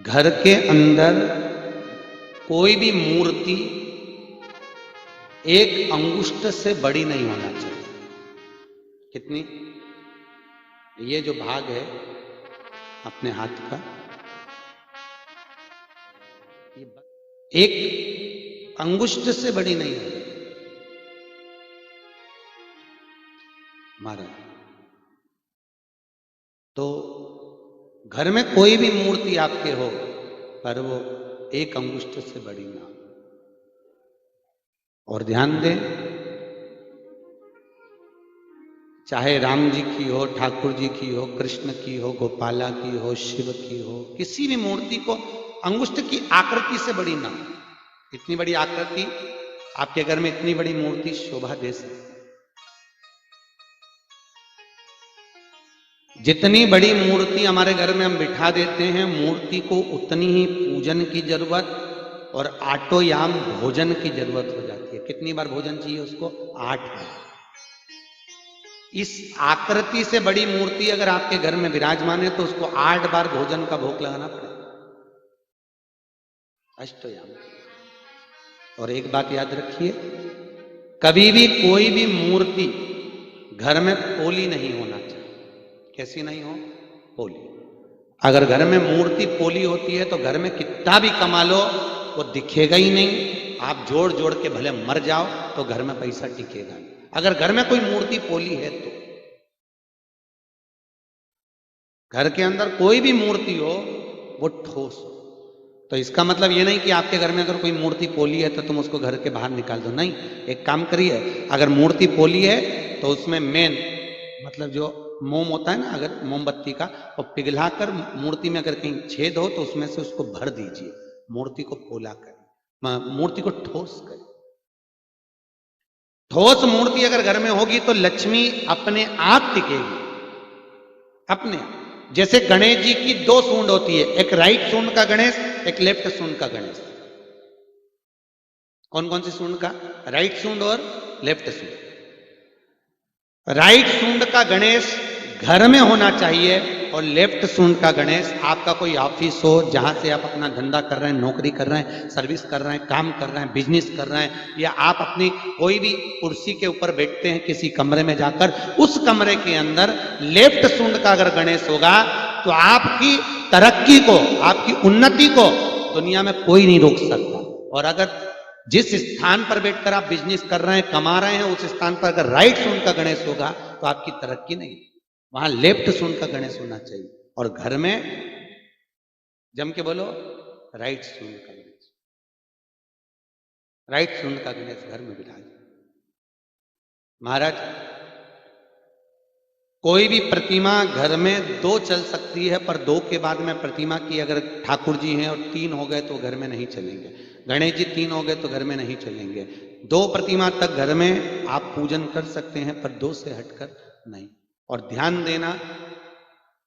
घर के अंदर कोई भी मूर्ति एक अंगुष्ठ से बड़ी नहीं होना चाहिए। कितनी? ये जो भाग है अपने हाथ का, ये एक अंगुष्ठ से बड़ी नहीं है महाराज। तो घर में कोई भी मूर्ति आपके हो, पर वो एक अंगुष्ठ से बड़ी ना। और ध्यान दें, चाहे राम जी की हो, ठाकुर जी की हो, कृष्ण की हो, गोपाला की हो, शिव की हो, किसी भी मूर्ति को अंगुष्ठ की आकृति से बड़ी ना। इतनी बड़ी आकृति आपके घर में, इतनी बड़ी मूर्ति शोभा दे सकती। जितनी बड़ी मूर्ति हमारे घर में हम बिठा देते हैं, मूर्ति को उतनी ही पूजन की जरूरत और आटोयाम भोजन की जरूरत हो जाती है। कितनी बार भोजन चाहिए उसको? 8 बार। इस आकृति से बड़ी मूर्ति अगर आपके घर में विराजमान है तो उसको 8 बार भोजन का भोग लगाना पड़ेगा, अष्टयाम। और एक बात याद रखिए, कभी भी कोई भी मूर्ति घर में पोली नहीं होना चाहिए। कैसी नहीं हो? पोली। अगर घर में मूर्ति पोली होती है तो घर में कितना भी कमा लो वो दिखेगा ही नहीं। आप जोड़ जोड़ के भले मर जाओ तो घर में पैसा टिकेगा नहीं। अगर घर में कोई मूर्ति पोली है तो घर के अंदर कोई भी मूर्ति हो वो ठोस हो। तो इसका मतलब ये नहीं कि आपके घर में अगर कोई मूर्ति पोली है तो तुम उसको घर के बाहर निकाल दो। नहीं, एक काम करिए, अगर मूर्ति पोली है तो उसमें मेन मतलब जो मोम होता है ना, अगर मोमबत्ती का, वो पिघलाकर मूर्ति में अगर कहीं छेद हो तो उसमें से उसको भर दीजिए। मूर्ति को पोला करें, मूर्ति को ठोस करें। ठोस मूर्ति अगर घर में होगी तो लक्ष्मी अपने आप टिकेगी, अपने आप। जैसे गणेश जी की 2 सूंड होती है, एक राइट सूंड का गणेश, एक लेफ्ट सूंड का गणेश। कौन कौन सी सूंड का? राइट सूंड और लेफ्ट सूंड। राइट सूंड का गणेश घर में होना चाहिए और लेफ्ट सूंड का गणेश आपका कोई ऑफिस हो, जहां से आप अपना धंधा कर रहे हैं, नौकरी कर रहे हैं, सर्विस कर रहे हैं, काम कर रहे हैं, बिजनेस कर रहे हैं, या आप अपनी कोई भी कुर्सी के ऊपर बैठते हैं किसी कमरे में जाकर, उस कमरे के अंदर लेफ्ट सूंड का अगर गणेश होगा तो आपकी तरक्की को, आपकी उन्नति को दुनिया में कोई नहीं रोक सकता। और अगर जिस स्थान पर बैठकर आप बिजनेस कर रहे हैं, कमा रहे हैं, उस स्थान पर अगर राइट सूंड का गणेश होगा तो आपकी तरक्की नहीं, वहां लेफ्ट सूंड का गणेश होना चाहिए। और घर में जम के बोलो, राइट सूंड का गणेश, राइट सूंड का गणेश घर में बिठाए। महाराज, कोई भी प्रतिमा घर में 2 चल सकती है, पर 2 के बाद में प्रतिमा की अगर ठाकुर जी हैं और 3 हो गए तो घर में नहीं चलेंगे। गणेश जी 3 हो गए तो घर में नहीं चलेंगे। 2 प्रतिमा तक घर में आप पूजन कर सकते हैं, पर 2 से हटकर नहीं। और ध्यान देना,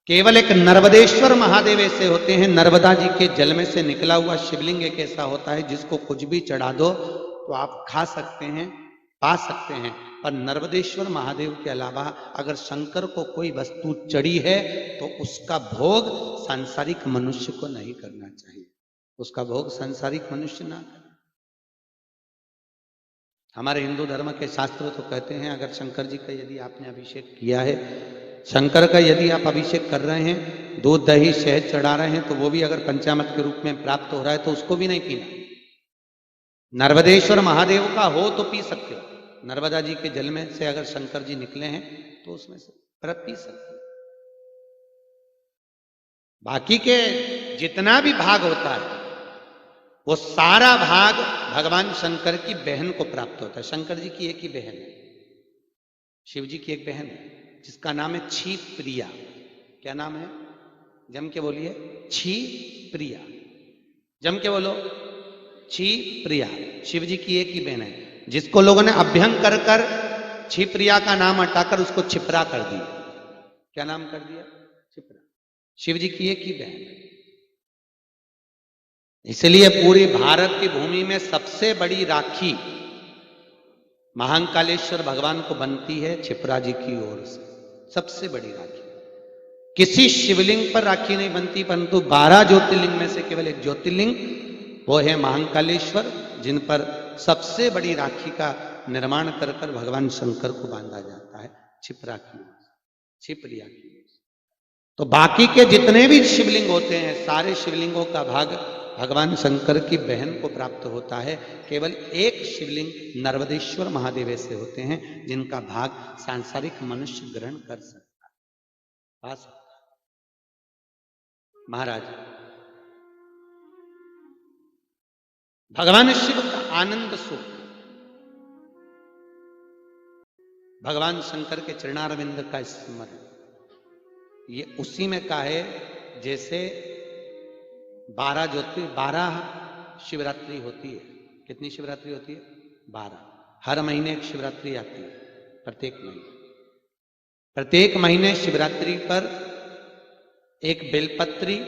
केवल एक नर्मदेश्वर महादेव ऐसे होते हैं, नर्मदा जी के जल में से निकला हुआ शिवलिंग एक ऐसा होता है जिसको कुछ भी चढ़ा दो तो आप खा सकते हैं, पा सकते हैं। पर नर्मदेश्वर महादेव के अलावा अगर शंकर को कोई वस्तु चढ़ी है तो उसका भोग सांसारिक मनुष्य को नहीं करना चाहिए। उसका भोग सांसारिक मनुष्य ना करे। हमारे हिंदू धर्म के शास्त्र तो कहते हैं, अगर शंकर जी का यदि आपने अभिषेक किया है, शंकर का यदि आप अभिषेक कर रहे हैं, दूध दही शहद चढ़ा रहे हैं, तो वो भी अगर पंचामृत के रूप में प्राप्त हो रहा है तो उसको भी नहीं पीना। नर्मदेश्वर महादेव का हो तो पी सकते हो। नर्मदा जी के जल में से अगर शंकर जी निकले हैं तो उसमें से पी सकते हो। बाकी के जितना भी भाग होता है वो सारा भाग भगवान शंकर की बहन को प्राप्त होता है। शंकर जी की एक ही बहन है, शिव जी की एक बहन है जिसका नाम है छी प्रिया। क्या नाम है? जम के बोलिए, छी प्रिया। जम के बोलो, छी प्रिया। शिव जी की एक ही बहन है जिसको लोगों ने अभ्यंग कर कर छी प्रिया का नाम हटाकर उसको छिपरा कर दिया। क्या नाम कर दिया? छिपरा। शिव जी की एक ही बहन है। इसलिए पूरी भारत की भूमि में सबसे बड़ी राखी महाकालेश्वर भगवान को बनती है छिपरा जी की ओर से। सबसे बड़ी राखी किसी शिवलिंग पर राखी नहीं बनती, परंतु 12 ज्योतिर्लिंग में से केवल एक ज्योतिर्लिंग वो है महाकालेश्वर, जिन पर सबसे बड़ी राखी का निर्माण कर कर भगवान शंकर को बांधा जाता है छिपरा की ओर से, छिपरिया की ओर से। तो बाकी के जितने भी शिवलिंग होते हैं सारे शिवलिंगों का भाग भगवान शंकर की बहन को प्राप्त होता है। केवल एक शिवलिंग नर्मदेश्वर महादेव से होते हैं जिनका भाग सांसारिक मनुष्य ग्रहण कर सकता है, पा सकता है। महाराज, भगवान शिव का आनंद सुख भगवान शंकर के चरणारविंद का स्मरण, ये उसी में का है जैसे 12 शिवरात्रि होती है। कितनी शिवरात्रि होती है? 12। हर महीने एक शिवरात्रि आती है, प्रत्येक महीने शिवरात्रि पर एक बेलपत्री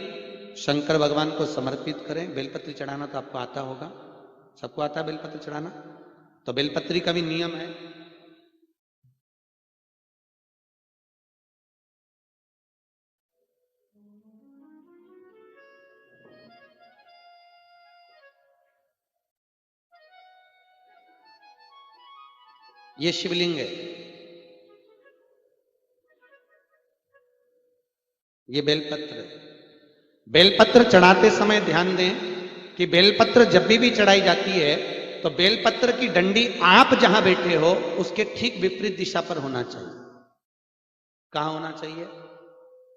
शंकर भगवान को समर्पित करें। बेलपत्री चढ़ाना तो आपको आता होगा, सबको आता है बेलपत्री चढ़ाना। तो बेलपत्री का भी नियम है। ये शिवलिंग है, ये बेलपत्र है। बेलपत्र चढ़ाते समय ध्यान दें कि बेलपत्र जब भी चढ़ाई जाती है तो बेलपत्र की डंडी आप जहां बैठे हो उसके ठीक विपरीत दिशा पर होना चाहिए। कहां होना चाहिए?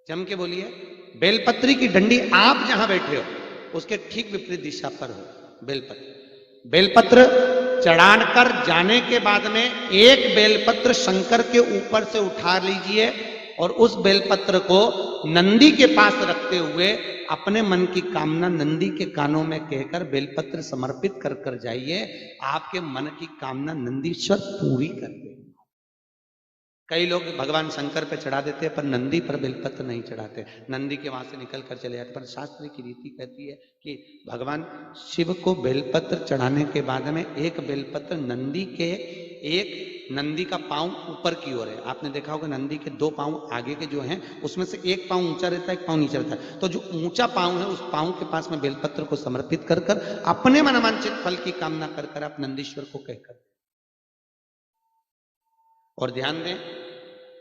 जम के बोलिए। बेलपत्री की डंडी आप जहां बैठे हो उसके ठीक विपरीत दिशा पर हो बेलपत्र चढ़ाकर जाने के बाद में एक बेलपत्र शंकर के ऊपर से उठा लीजिए और उस बेलपत्र को नंदी के पास रखते हुए अपने मन की कामना नंदी के कानों में कहकर बेलपत्र समर्पित कर कर जाइए। आपके मन की कामना नंदीश्वर पूरी कर देंगे। कई लोग भगवान शंकर पे चढ़ा देते हैं पर नंदी पर बेलपत्र नहीं चढ़ाते, नंदी के वहां से निकल कर चले जाते। पर शास्त्र की रीति कहती है कि भगवान शिव को बेलपत्र चढ़ाने के बाद में एक बेलपत्र नंदी के, एक नंदी का पांव ऊपर की ओर है। आपने देखा होगा नंदी के 2 पांव आगे के जो हैं उसमें से एक पांव ऊंचा रहता है, एक पांव नीचे रहता है। तो जो ऊंचा पांव है उस पांव के पास में बेलपत्र को समर्पित कर कर अपने मनवांछित फल की कामना कर कर आप नंदीश्वर को कहकर। और ध्यान दें,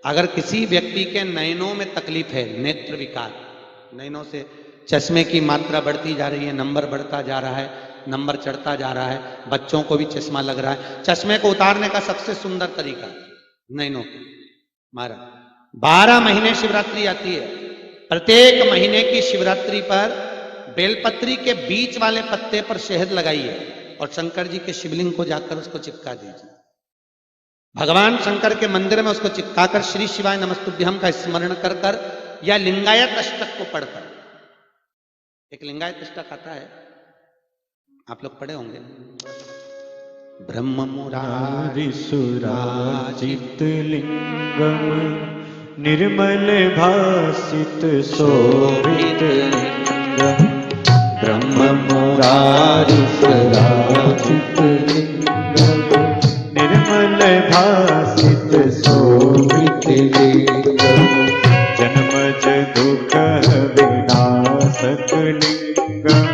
अगर किसी व्यक्ति के नयनों में तकलीफ है, नेत्र विकार, नयनों से चश्मे की मात्रा बढ़ती जा रही है, नंबर बढ़ता जा रहा है, नंबर चढ़ता जा रहा है, बच्चों को भी चश्मा लग रहा है। चश्मे को उतारने का सबसे सुंदर तरीका नयनों को मारा। 12 महीने शिवरात्रि आती है। प्रत्येक महीने की शिवरात्रि पर बेलपत्री के बीच वाले पत्ते पर शहद लगाइए और शंकर जी के शिवलिंग को जाकर उसको चिपका दीजिए। भगवान शंकर के मंदिर में उसको चिपकाकर श्री शिवाय नमस्तुभ्यम का स्मरण कर कर या लिंगायत अष्टक को पढ़कर, एक लिंगायत अष्टक आता है, आप लोग पढ़े होंगे। ब्रह्म मुरारी सुराजित लिंगम निर्मल भासित शोभित लिंगम, ब्रह्म मुरारी सुराजित लिंगम निर्मल भासित शोभित लिंगम, जन्मज दुख विनाशक लिंगम,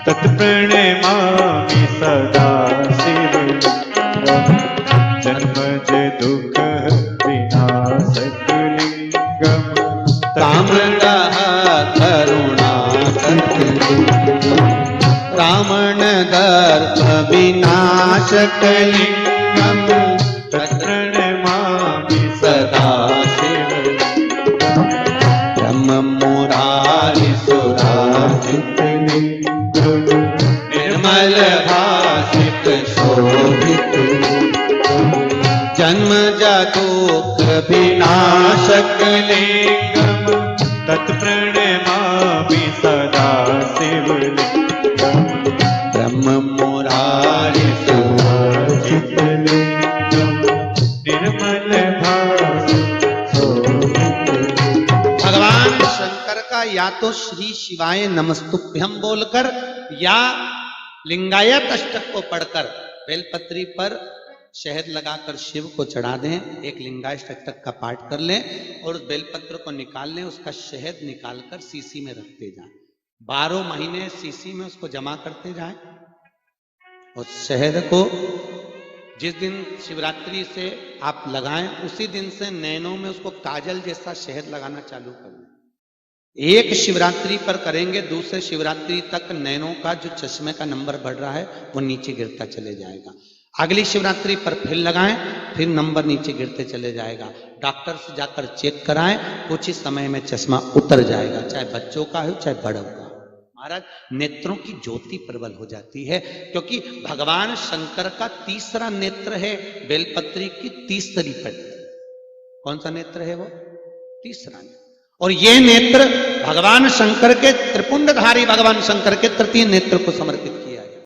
तत्प्रणमामि सदा शिवलिंगम, जन्मज दुख विनाशक लिंगम, ताम्रः करुणाकर लिंगम, रामण दर्प विनाशक लिंगम, तत्प्रणमामि सदा शिवलिंगम, ब्रह्म मुरारी सुराजित लिंगम, निर्मल भासित शोभित जन्म जादुक विनाशक लिंगम तत्प्रणमामि सदा शिवलिंगम ब्रह्म मुरारी सुभाषित लिंगम निर्मल भासित शोभित भगवान शंकर का या तो श्री शिवाय नमस्तुभ्यम बोलकर या लिंगायत अष्टक को पढ़कर बेलपत्री पर शहद लगाकर शिव को चढ़ा दें, एक लिंगायत अष्टक का पाठ कर लें और उस बेलपत्र को निकाल लें, उसका शहद निकालकर सीसी में रखते जाएं। 12 महीने सीसी में उसको जमा करते जाएं। उस शहद को जिस दिन शिवरात्रि से आप लगाएं उसी दिन से नैनों में उसको काजल जैसा शहद लगाना चालू कर दें। एक शिवरात्रि पर करेंगे, दूसरे शिवरात्रि तक नैनों का जो चश्मे का नंबर बढ़ रहा है वो नीचे गिरता चले जाएगा। अगली शिवरात्रि पर फिर लगाएं, फिर नंबर नीचे गिरते चले जाएगा। डॉक्टर से जाकर चेक कराएं, कुछ ही समय में चश्मा उतर जाएगा, चाहे बच्चों का हो चाहे बड़ों का। महाराज नेत्रों की ज्योति प्रबल हो जाती है, क्योंकि भगवान शंकर का तीसरा नेत्र है बेलपत्री की तीसरी पट्टी। कौन सा नेत्र है वो? तीसरा नेत्र। और ये नेत्र भगवान शंकर के त्रिपुंडधारी भगवान शंकर के तृतीय नेत्र को समर्पित किया